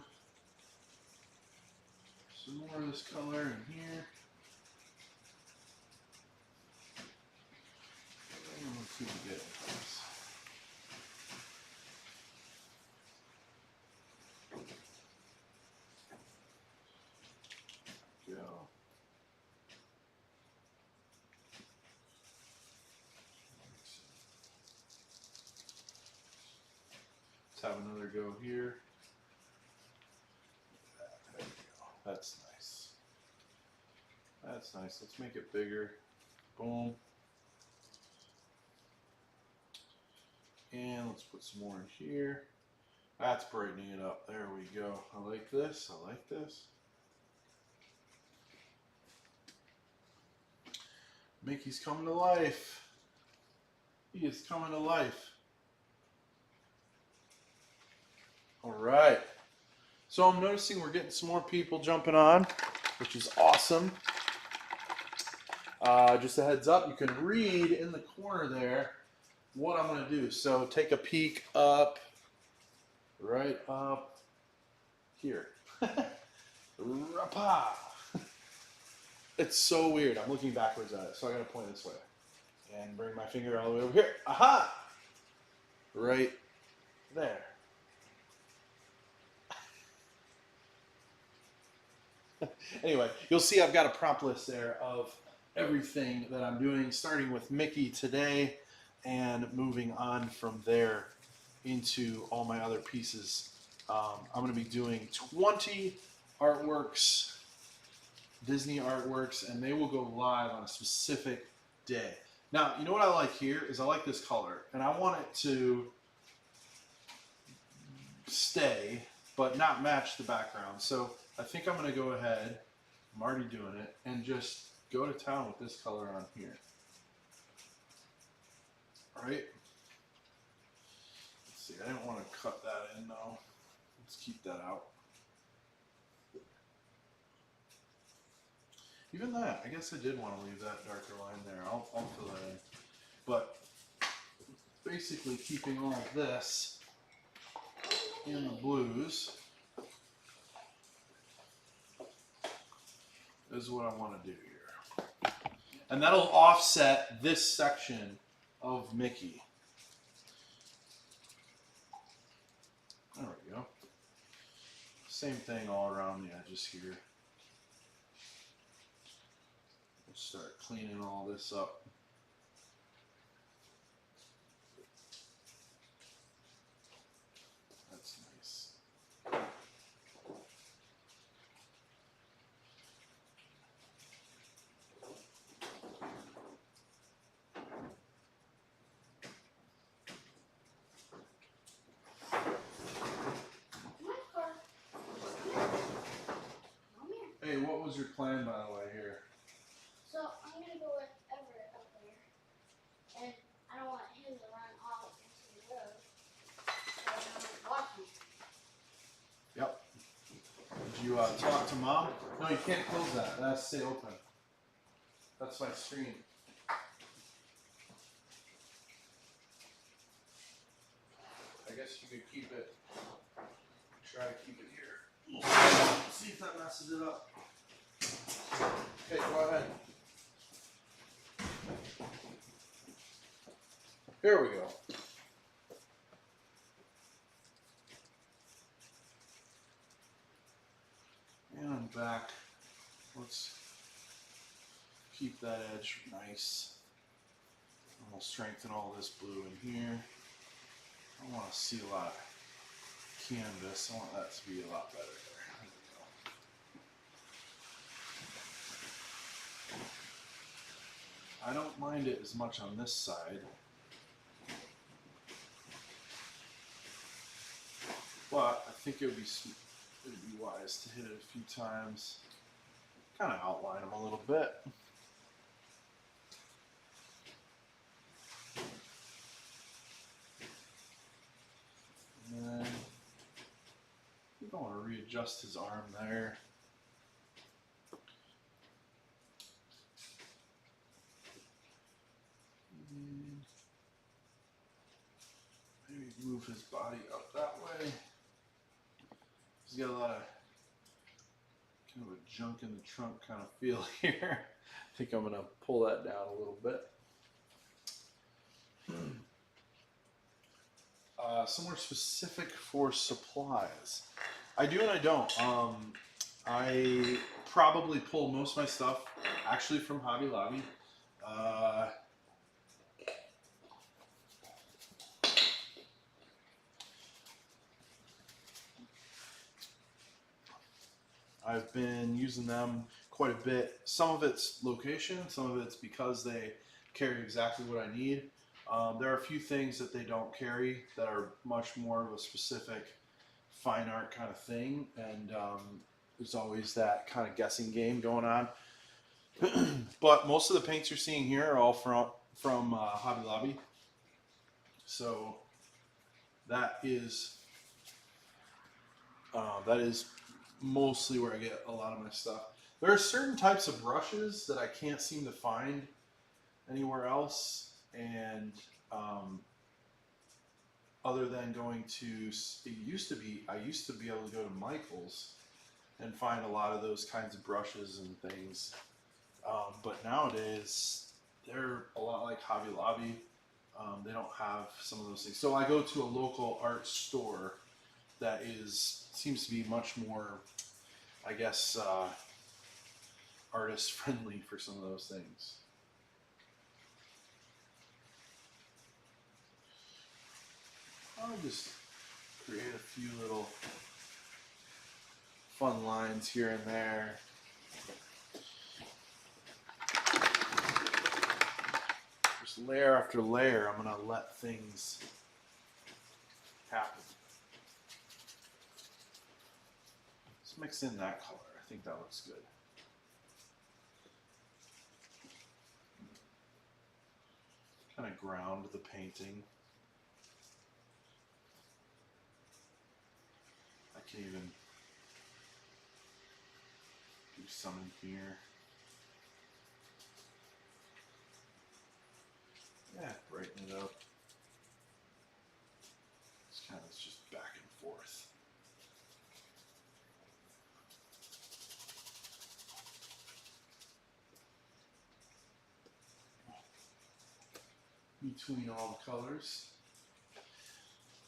some more of this color in here. And let's see what we get in this. Go. Let's have another go here. There we go. That's nice. That's nice. Let's make it bigger. Boom. And let's put some more in here. That's brightening it up. There we go. I like this. I like this. Mickey's coming to life. He is coming to life. All right. So I'm noticing we're getting some more people jumping on, which is awesome. Just a heads up, you can read in the corner there what I'm going to do. So take a peek up, right up here. Rapa. It's so weird. I'm looking backwards at it, so I got to point this way. And bring my finger all the way over here. Aha! Right there. Anyway, you'll see I've got a prompt list there of everything that I'm doing, starting with Mickey today and moving on from there into all my other pieces. I'm going to be doing 20 artworks, Disney artworks, and they will go live on a specific day. Now, you know what I like here is I like this color, and I want it to stay, but not match the background. So I think I'm going to go ahead, I'm already doing it, and just go to town with this color on here. All right. Let's see, I didn't want to cut that in though. Let's keep that out. Even that, I guess I did want to leave that darker line there. I'll fill that in. But basically keeping all of this in the blues is what I want to do here. And that'll offset this section of Mickey. There we go. Same thing all around the edges here. We'll start cleaning all this up. That's nice. Hey, what was your plan, by the way, here? So I'm gonna go with Everett up there, and I don't want him to run off into the road. So I'm watching. Yep. Did you talk to Mom? No, you can't close that. That has to stay open. That's my screen. I guess you could keep it. Try to keep it here. See if that messes it up. Okay, go ahead. Here we go. And I'm back. Let's keep that edge nice. And we'll strengthen all this blue in here. I want to see a lot of canvas. I want that to be a lot better there. There we go. I don't mind it as much on this side. But I think it would be wise to hit it a few times. Kind of outline them a little bit. And then I don't want to readjust his arm there. And maybe move his body up that way. He's got a lot of kind of a junk in the trunk kind of feel here. I think I'm going to pull that down a little bit. Somewhere specific for supplies. I do and I don't. I probably pull most of my stuff actually from Hobby Lobby. I've been using them quite a bit. Some of it's location, some of it's because they carry exactly what I need. There are a few things that they don't carry that are much more of a specific fine art kind of thing, and there's always that kind of guessing game going on. But most of the paints you're seeing here are all from Hobby Lobby. So that is mostly where I get a lot of my stuff. There are certain types of brushes that I can't seem to find anywhere else, and other than going to, I used to be able to go to Michael's and find a lot of those kinds of brushes and things, but nowadays they're a lot like Hobby Lobby. They don't have some of those things, so I go to a local art store that seems to be much more, I guess, artist friendly for some of those things. I'll just create a few little fun lines here and there. Just layer after layer, I'm going to let things happen. Let's mix in that color. I think that looks good. Kind of ground the painting. I can even do some in here. Yeah, brighten it up. between all the colors.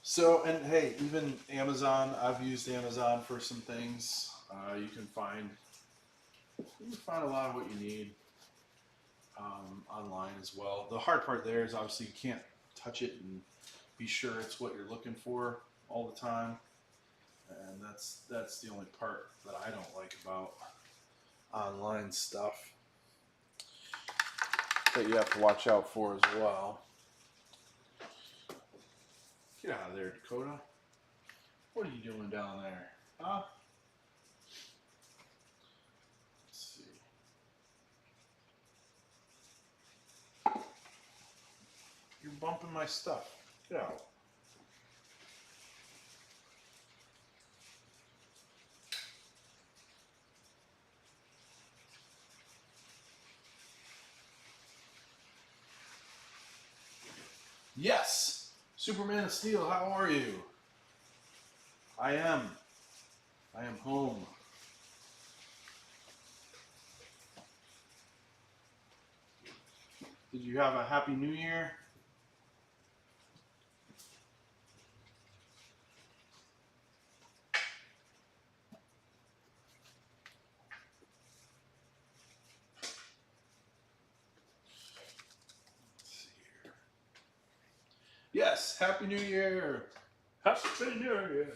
So, and hey, even Amazon, I've used Amazon for some things. You can find a lot of what you need online as well. The hard part there is obviously you can't touch it and be sure it's what you're looking for all the time, and that's the only part that I don't like about online stuff that you have to watch out for as well. Get out of there, Dakota. What are you doing down there? Huh? Let's see. You're bumping my stuff. Get out. Yes! Superman of Steel, how are you? I am home. Did you have a happy new year? Let's see here. Yes, happy new year. Happy new year.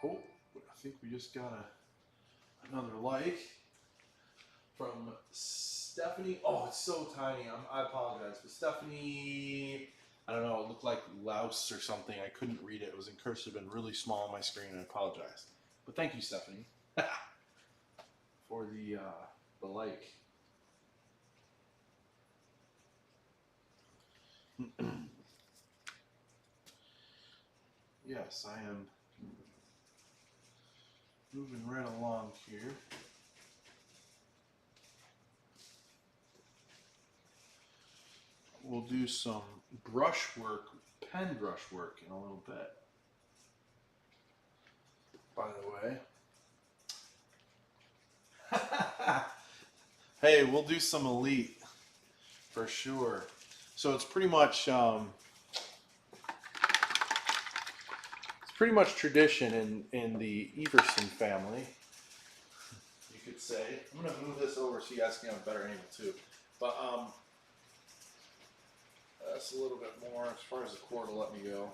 Oh, I think we just got another like from Stephanie. Oh, it's so tiny. I apologize. But Stephanie, I don't know, it looked like louse or something. I couldn't read it. It was in cursive and really small on my screen. I apologize. But thank you, Stephanie, for the like. Yes, I am moving right along here. We'll do some brush work, pen brush work in a little bit. By the way. Hey, we'll do some Elite for sure. So it's pretty much tradition in the Everson family, you could say. I'm gonna move this over so you guys can have a better angle too. But that's a little bit more as far as the cord will let me go.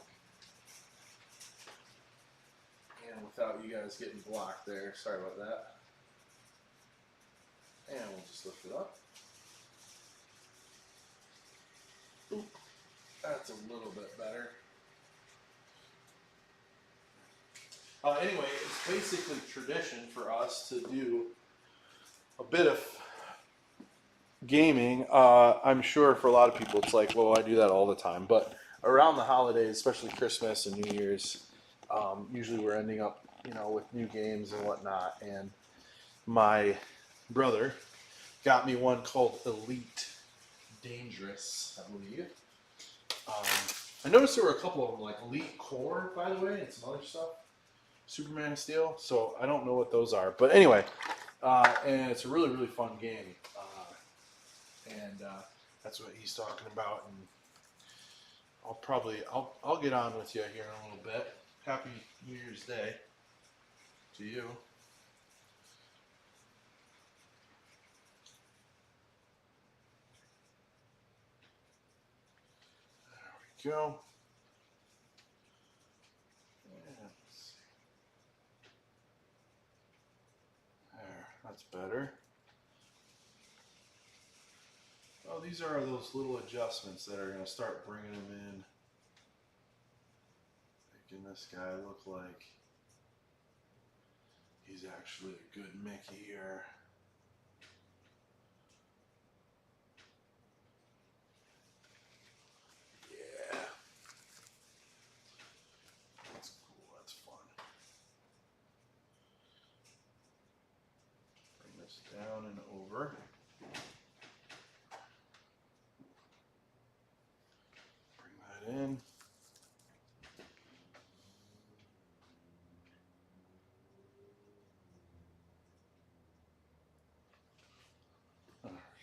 And without you guys getting blocked there, sorry about that. And we'll just lift it up. Oop, that's a little bit better. Anyway, it's basically tradition for us to do a bit of gaming. I'm sure for a lot of people it's like, well, I do that all the time. But around the holidays, especially Christmas and New Year's, usually we're ending up, with new games and whatnot. And my brother got me one called Elite Dangerous, I believe. I noticed there were a couple of them, like Elite Core, by the way, and some other stuff. Superman of Steel. So I don't know what those are, but anyway, and it's a really, really fun game. And that's what he's talking about. And I'll get on with you here in a little bit. Happy New Year's Day to you. There we go. There, that's better. Oh, these are those little adjustments that are going to start bringing them in. Making this guy look like he's actually a good Mickey here. Yeah. That's cool. That's fun. Bring this down and over. Bring that in.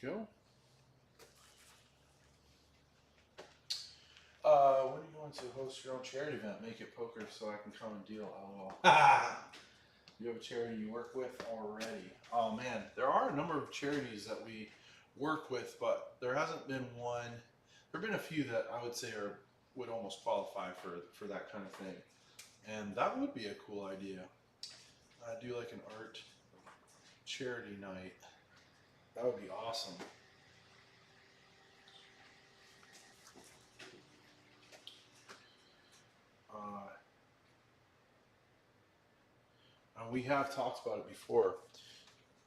we go. When are you going to host your own charity event? Make it poker so I can come and deal. LOL. You have a charity you work with already? Oh man, there are a number of charities that we work with, but there hasn't been one. There have been a few that I would say would almost qualify for that kind of thing, and that would be a cool idea. Do like an art charity night. That would be awesome. We have talked about it before.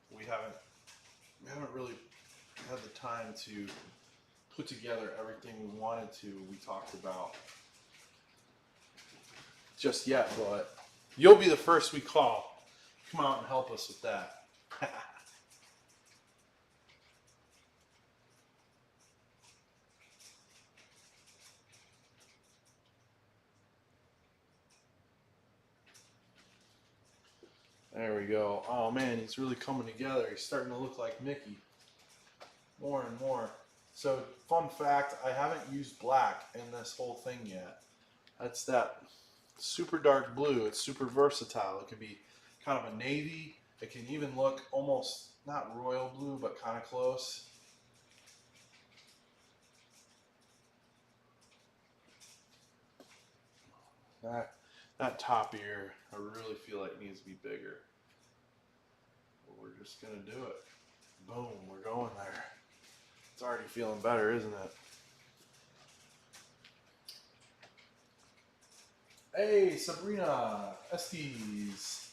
We haven't really had the time to put together everything we wanted to. We talked about just yet, but you'll be the first we call. Come out and help us with that. There we go. Oh man, he's really coming together. He's starting to look like Mickey. More and more. So, fun fact, I haven't used black in this whole thing yet. That's that super dark blue. It's super versatile. It can be kind of a navy. It can even look almost not royal blue, but kind of close. That top ear, I really feel like needs to be bigger. But we're just gonna do it. Boom, we're going there. It's already feeling better, isn't it? Hey, Sabrina, Estes.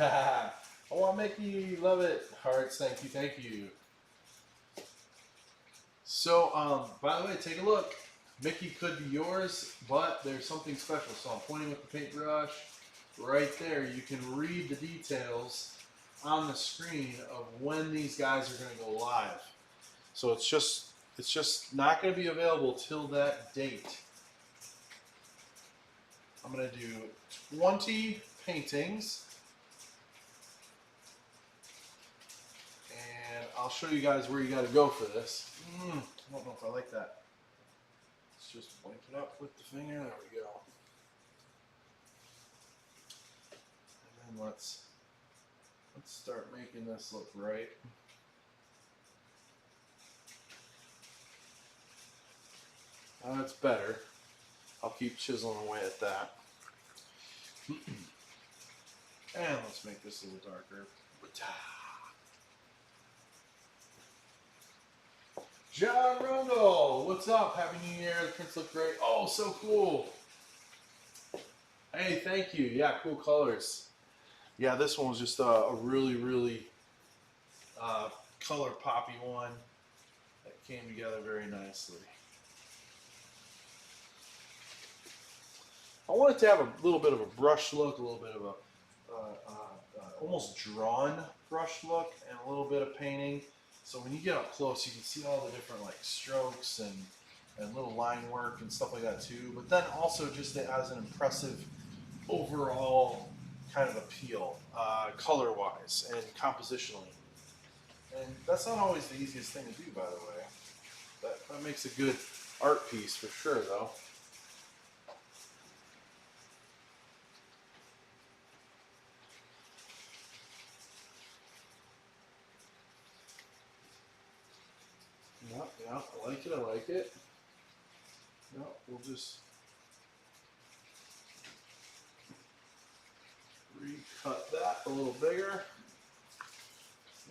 I want Mickey, love it. Hearts, thank you, thank you. So, by the way, take a look. Mickey could be yours, but there's something special. So I'm pointing with the paintbrush right there. You can read the details on the screen of when these guys are going to go live. So it's just not going to be available till that date. I'm going to do 20 paintings, and I'll show you guys where you got to go for this. I don't know if I like that. Let's just wipe it up with the finger. There we go. And then let's start making this look right. That's better. I'll keep chiseling away at that. And let's make this a little darker. John Rundle, what's up? Happy New Year. The prints look great. Oh, so cool. Hey, thank you. Yeah, cool colors. Yeah, this one was just a really, really color poppy one that came together very nicely. I wanted to have a little bit of a brush look, a little bit of a almost drawn brush look, and a little bit of painting. So when you get up close, you can see all the different like strokes and little line work and stuff like that too. But then also just it has an impressive overall kind of appeal, color-wise and compositionally. And that's not always the easiest thing to do, by the way. That makes a good art piece for sure, though. Yeah, I like it, I like it. No, we'll just recut that a little bigger.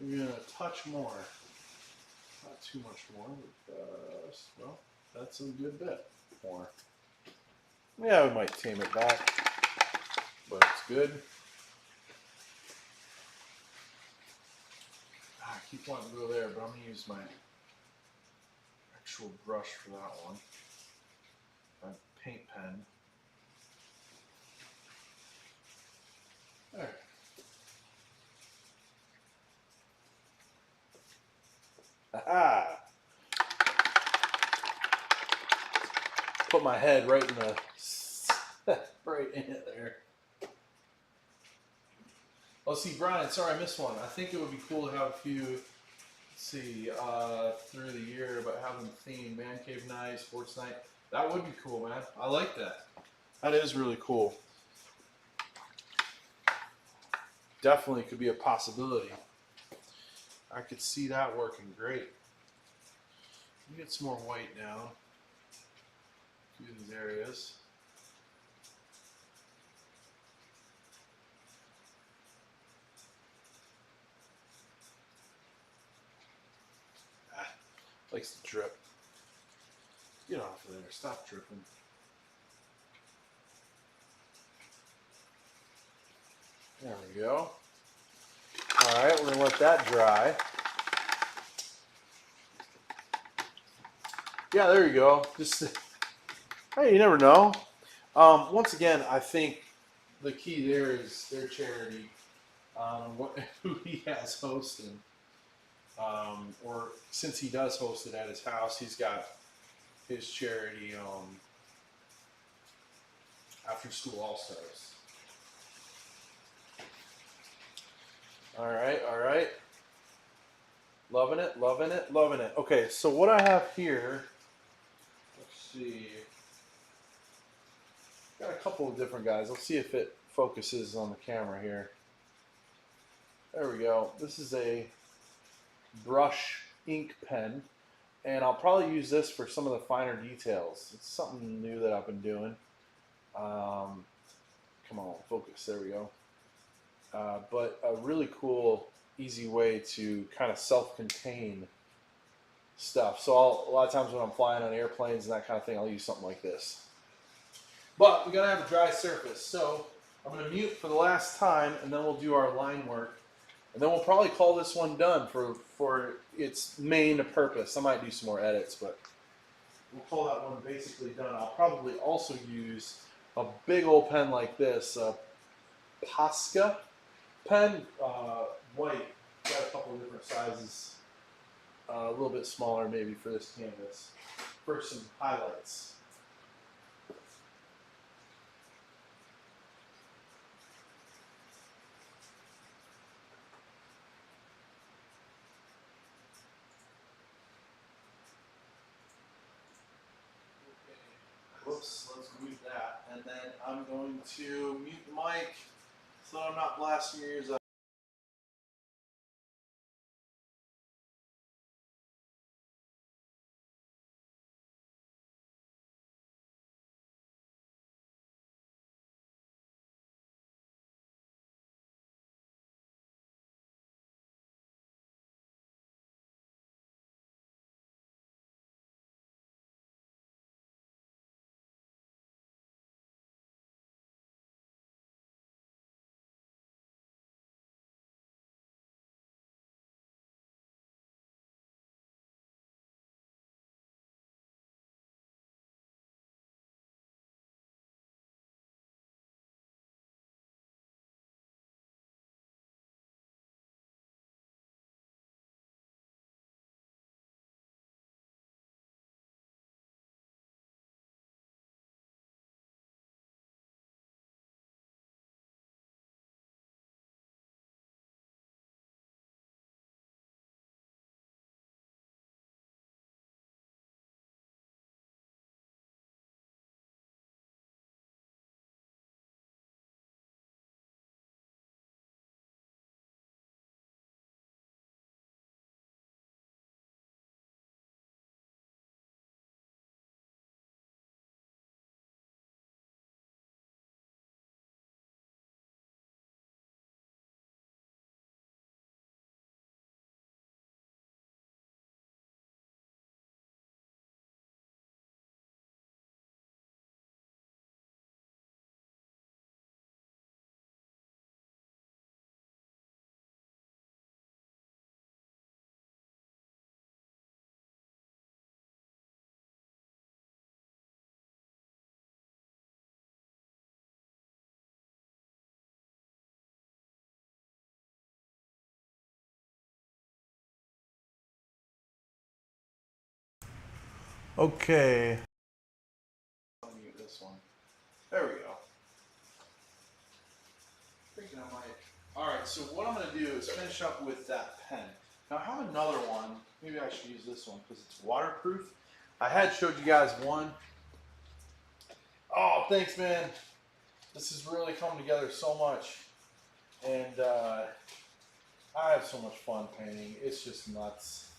We're gonna touch more. Not too much more, but just, well, that's a good bit more. Yeah, we might tame it back, but it's good. I keep wanting to go there, but I'm gonna use my actual brush for that one. My paint pen. There. Aha! Put my head right in the right in it there. Oh, see, Brian, sorry I missed one. I think it would be cool to have a few see, through the year about having theme, man cave night, sports night. That would be cool, man. I like that. That is really cool. Definitely could be a possibility. I could see that working great. Let me get some more white down. A few of these areas. Likes to drip. Get off of there. Stop dripping. There we go. Alright, we're going to let that dry. Yeah, there you go. Just, hey, you never know. Once again, I think the key there is their charity, who he has hosting. Or since he does host it at his house, he's got his charity after school all stars. All right, all right. Loving it, loving it, loving it. Okay, so what I have here, let's see. Got a couple of different guys. Let's see if it focuses on the camera here. There we go. This is a brush ink pen, and I'll probably use this for some of the finer details. It's something new that I've been doing. Come on, focus. There we go. But a really cool, easy way to kind of self-contain stuff. So a lot of times when I'm flying on airplanes and that kind of thing, I'll use something like this. But we gotta have a dry surface. So I'm gonna mute for the last time, and then we'll do our line work. And then we'll probably call this one done for its main purpose. I might do some more edits, but we'll call that one basically done. I'll probably also use a big old pen like this, a Posca pen, white. Got a couple of different sizes. A little bit smaller maybe for this canvas. For some highlights. Whoops, let's mute that. And then I'm going to mute the mic so I'm not blasting your ears out. Okay. I'll mute this one. There we go. Thinking I might. Alright, so what I'm going to do is finish up with that pen. Now I have another one. Maybe I should use this one because it's waterproof. I had showed you guys one. Oh, thanks, man. This has really come together so much. And I have so much fun painting. It's just nuts.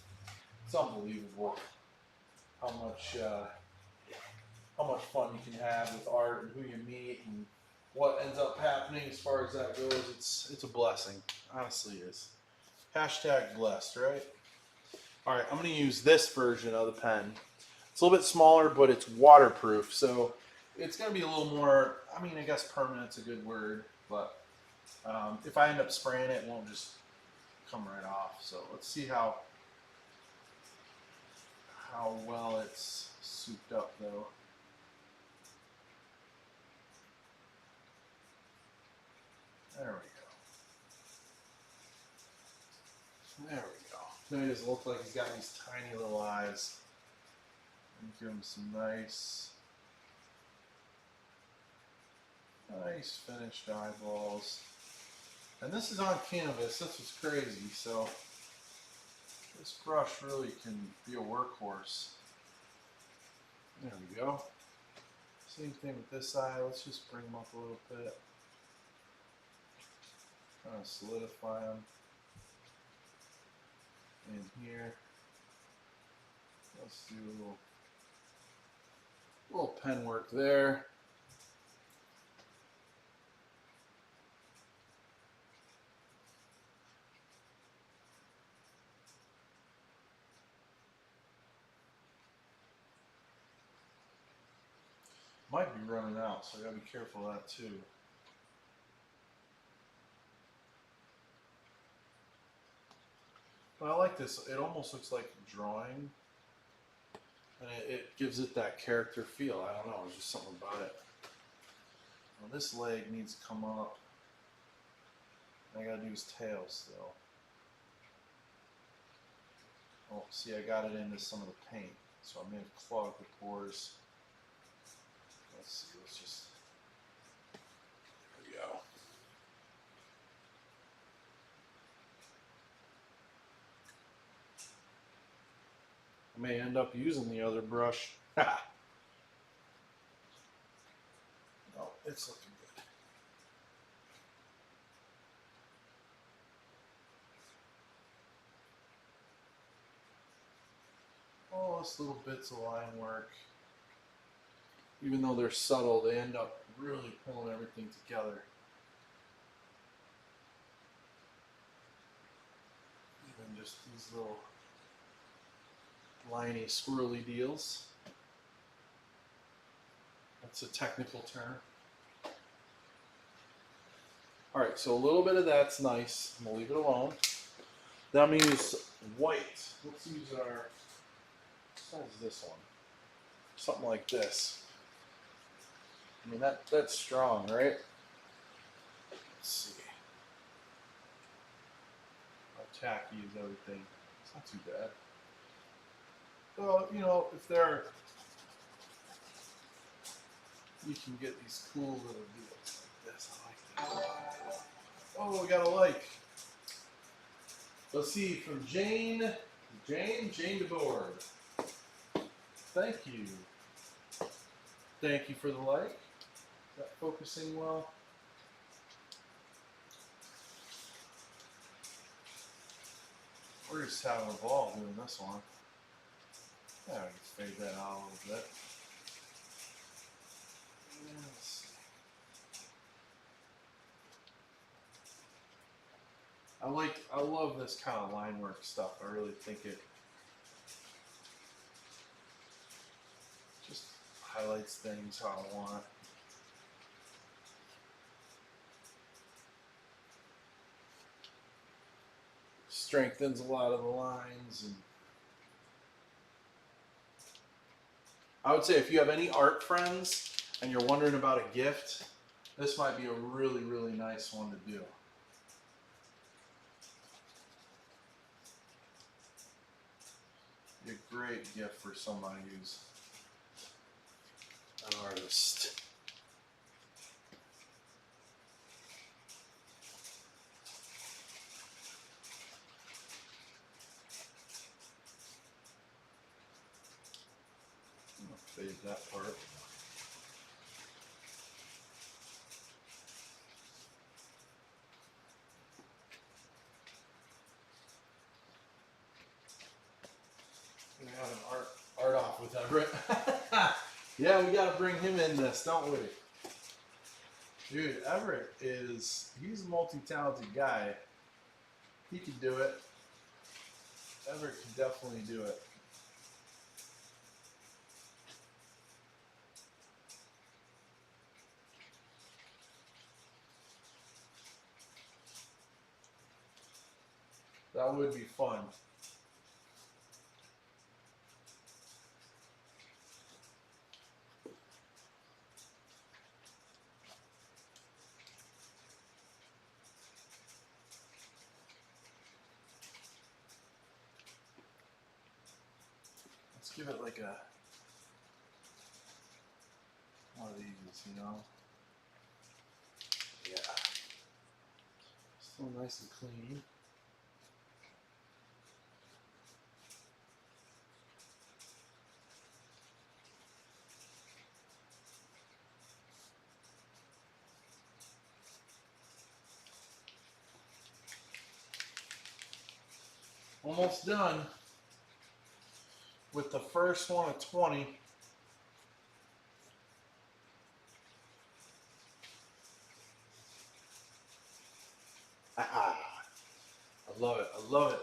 It's unbelievable how much fun you can have with art and who you meet and what ends up happening as far as that goes. It's a blessing. Honestly, it is. Hashtag blessed, right? All right, I'm going to use this version of the pen. It's a little bit smaller, but it's waterproof, so it's going to be a little more, I mean, I guess permanent's a good word, but if I end up spraying it, it won't just come right off. So let's see how well it's souped up, though. There we go. There we go. Now he doesn't look like he's got these tiny little eyes. And give him some nice finished eyeballs. And this is on canvas. This is crazy. So this brush really can be a workhorse. There we go. Same thing with this eye. Let's just bring them up a little bit. Kind of solidify them in here. Let's do a little pen work there. Might be running out, so I gotta be careful of that too. But I like this. It almost looks like a drawing. And it gives it that character feel. I don't know, there's just something about it. Well, this leg needs to come up. I gotta do his tail still. Oh, see, I got it into some of the paint, so I may have clogged the pores. Let's see, let's just, there we go. I may end up using the other brush. No, it's looking good. Oh, it's little bits of line work. Even though they're subtle, they end up really pulling everything together. Even just these little liney, squirrely deals. That's a technical term. All right, so a little bit of that's nice. I'm gonna leave it alone. Then I'm gonna use white. Let's use our, what size is this one? Something like this. I mean, that's strong, right? Let's see. How tacky is everything? It's not too bad. Well, you know, if there, you can get these cool little deals like this. I like that. Oh, we got a like. Let's see, from Jane DeBoard. Thank you. Thank you for the like. Is that focusing well? We're just having a ball doing this one. Yeah, we can fade that out a little bit. Let's see. I love this kind of line work stuff. I really think it just highlights things how I want. Strengthens a lot of the lines. And I would say if you have any art friends and you're wondering about a gift, this might be a really, really nice one to do. Be a great gift for somebody who's an artist. that part. We have an art off with Everett. Yeah, we gotta bring him in this, don't we? Dude, Everett he's a multi-talented guy. He can do it. Everett can definitely do it. That would be fun. Let's give it like one of these, you know? Yeah. Still nice and clean. Almost done with the first one of 20. I love it. I love it.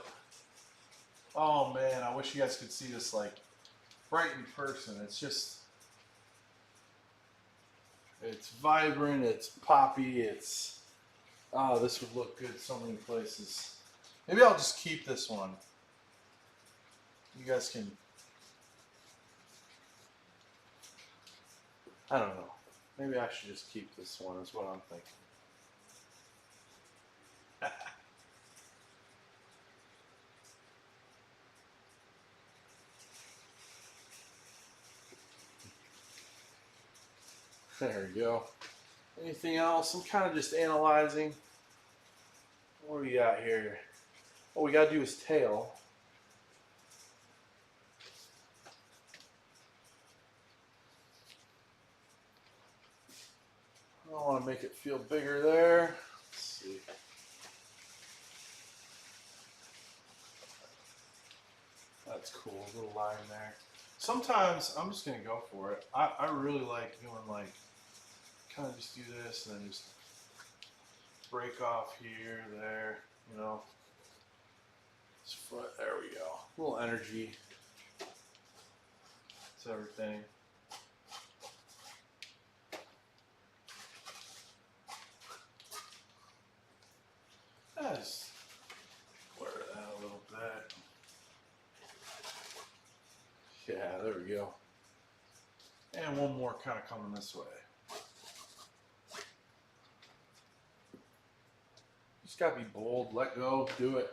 Oh man, I wish you guys could see this like right in person. It's vibrant, it's poppy, this would look good so many places. Maybe I'll just keep this one. You guys can, I don't know. Maybe I should just keep this one is what I'm thinking. There we go. Anything else? I'm kind of just analyzing. What do we got here? What we got to do is tail. I want to make it feel bigger there. Let's see. That's cool. A little line there. Sometimes I'm just going to go for it. I really like doing like, kind of just do this and then just break off here, there, you know. There we go. A little energy. It's everything. Just blur that a little bit. Yeah, there we go. And one more kind of coming this way. Just gotta be bold, let go, do it.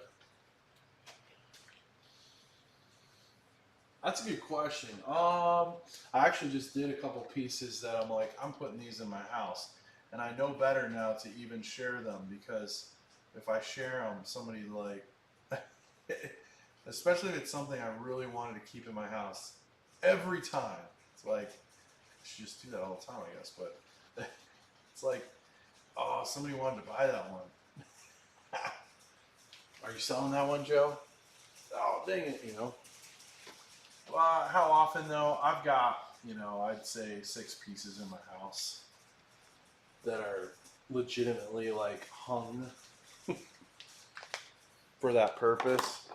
That's a good question. I actually just did a couple pieces that I'm like, I'm putting these in my house. And I know better now to even share them because if I share them, somebody like, especially if it's something I really wanted to keep in my house, every time, it's like, I should just do that all the time, I guess, but it's like, oh, somebody wanted to buy that one. Are you selling that one, Joe? Oh, dang it, you know. How often though? I've got, you know, I'd say 6 pieces in my house that are legitimately like hung for that purpose.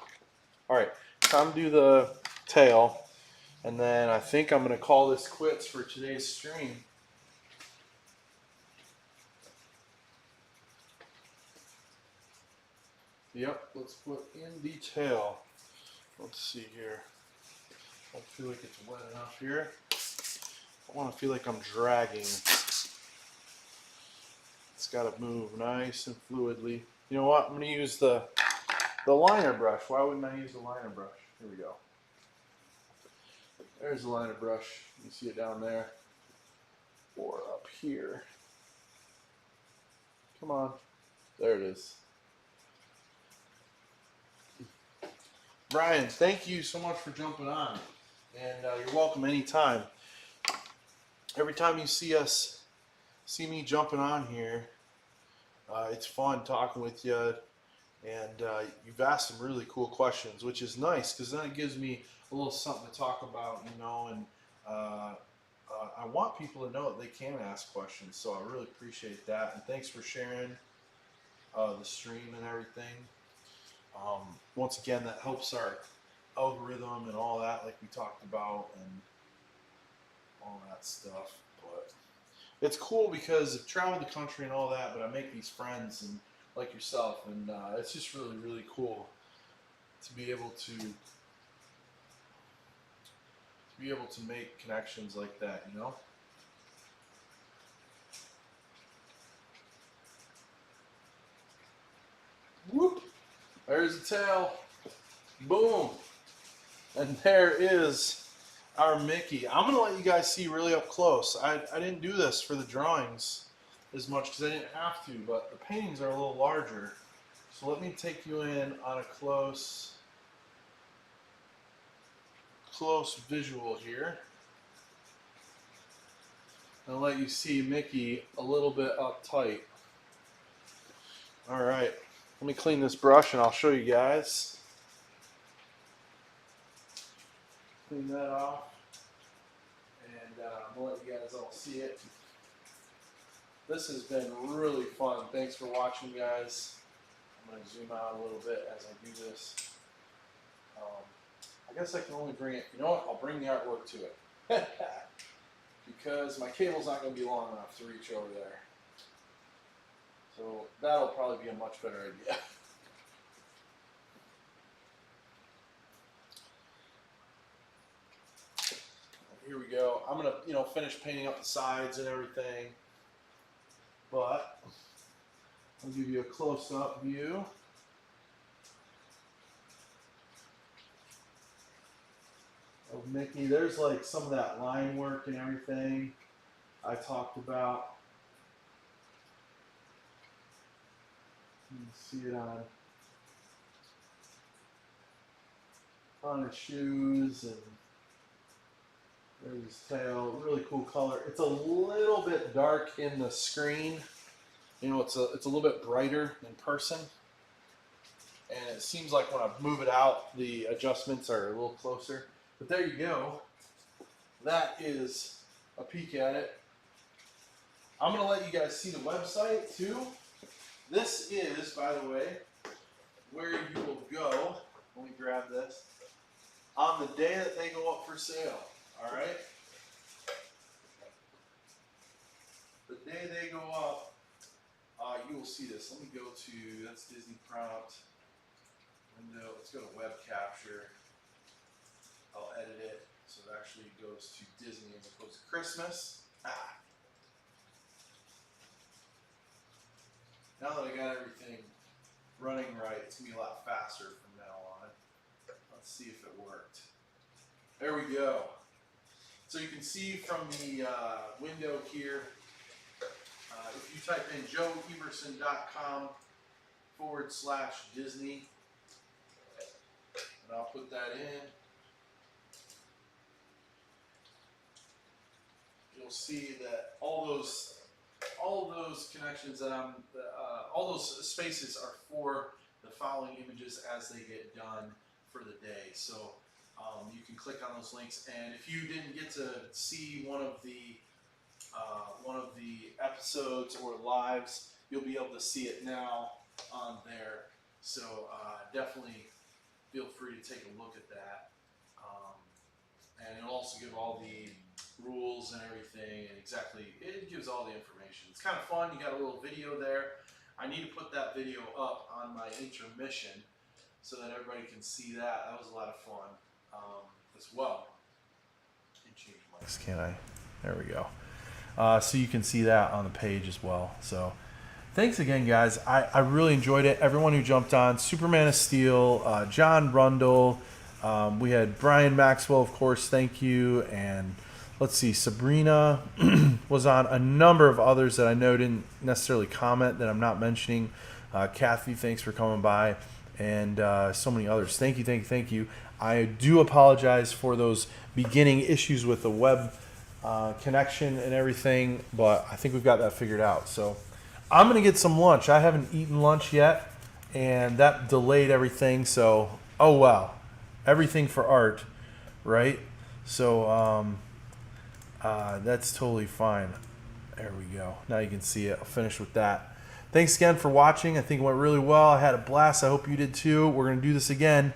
All right, time to do the tail, and then I think I'm gonna call this quits for today's stream. Yep, let's put in the tail. Let's see here. I feel like it's wet enough here. I want to feel like I'm dragging. It's got to move nice and fluidly. You know what? I'm going to use the liner brush. Why wouldn't I use the liner brush? Here we go. There's the liner brush. You see it down there or up here. Come on. There it is. Brian, thank you so much for jumping on. And you're welcome anytime. every time you see me jumping on here, it's fun talking with you. And you've asked some really cool questions, which is nice because then it gives me a little something to talk about, and I want people to know that they can ask questions. So I really appreciate that, and thanks for sharing the stream and everything. Once again, that helps our algorithm and all that, like we talked about, and all that stuff. But it's cool because I've traveled the country and all that, but I make these friends and like yourself, and it's just really, really cool to be able to make connections like that, Whoop! There's the tail. Boom! And there is our Mickey. I'm gonna let you guys see really up close. I didn't do this for the drawings as much because I didn't have to, but the paintings are a little larger. So let me take you in on a close visual here. And let you see Mickey a little bit uptight. All right, let me clean this brush and I'll show you guys. Clean that off, and I'll let you guys all see it. This has been really fun. Thanks for watching, guys. I'm going to zoom out a little bit as I do this. I guess I can only bring it, you know what, I'll bring the artwork to it. Because my cable's not going to be long enough to reach over there. So that'll probably be a much better idea. Here we go. I'm going to, finish painting up the sides and everything. But I'll give you a close-up view. Of Mickey. There's like some of that line work and everything I talked about. You can see it on his shoes, and there's his tail. Really cool color. It's a little bit dark in the screen. It's a little bit brighter in person. And it seems like when I move it out, the adjustments are a little closer. But there you go. That is a peek at it. I'm going to let you guys see the website too. This is, by the way, where you will go. Let me grab this. On the day that they go up for sale. All right? The day they go up, you will see this. Let me go to, that's Disney Prompt. Window. Let's go to Web Capture. I'll edit it so it actually goes to Disney as opposed to Christmas. Now that I got everything running right, it's going to be a lot faster from now on. Let's see if it worked. There we go. So you can see from the window here, if you type in joeeverson.com/Disney, and I'll put that in, you'll see that all those connections that all those spaces are for the following images as they get done for the day. So you can click on those links, and if you didn't get to see one of the episodes or lives, you'll be able to see it now on there. So definitely feel free to take a look at that, and it'll also give all the rules and everything, and it gives all the information. It's kind of fun. You got a little video there. I need to put that video up on my intermission so that everybody can see that. That was a lot of fun as well. Change mics, can I? There we go. So you can see that on the page as well. So thanks again, guys. I really enjoyed it. Everyone who jumped on, Superman of Steel, John Rundle, we had Brian Maxwell, of course, thank you, and let's see, Sabrina was on, a number of others that I know didn't necessarily comment that I'm not mentioning. Kathy, thanks for coming by, and so many others. Thank you. I do apologize for those beginning issues with the web connection and everything, but I think we've got that figured out. So I'm gonna get some lunch. I haven't eaten lunch yet, and that delayed everything. So oh well, everything for art, right? So that's totally fine. There we go. Now you can see it. I'll finish with that. Thanks again for watching. I think it went really well. I had a blast. I hope you did too. We're going to do this again.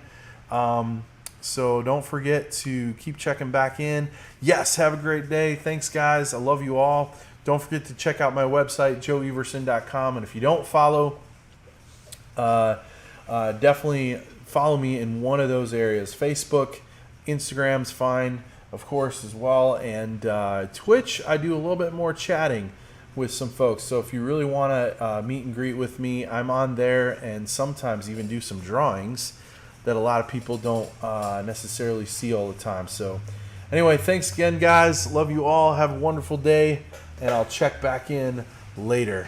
So don't forget to keep checking back in. Yes, have a great day. Thanks, guys. I love you all. Don't forget to check out my website, joeeverson.com. And if you don't follow, definitely follow me in one of those areas. Facebook, Instagram's fine, of course, as well. And Twitch, I do a little bit more chatting with some folks. So if you really want to meet and greet with me, I'm on there, and sometimes even do some drawings that a lot of people don't necessarily see all the time. So anyway, thanks again, guys. Love you all. Have a wonderful day, and I'll check back in later.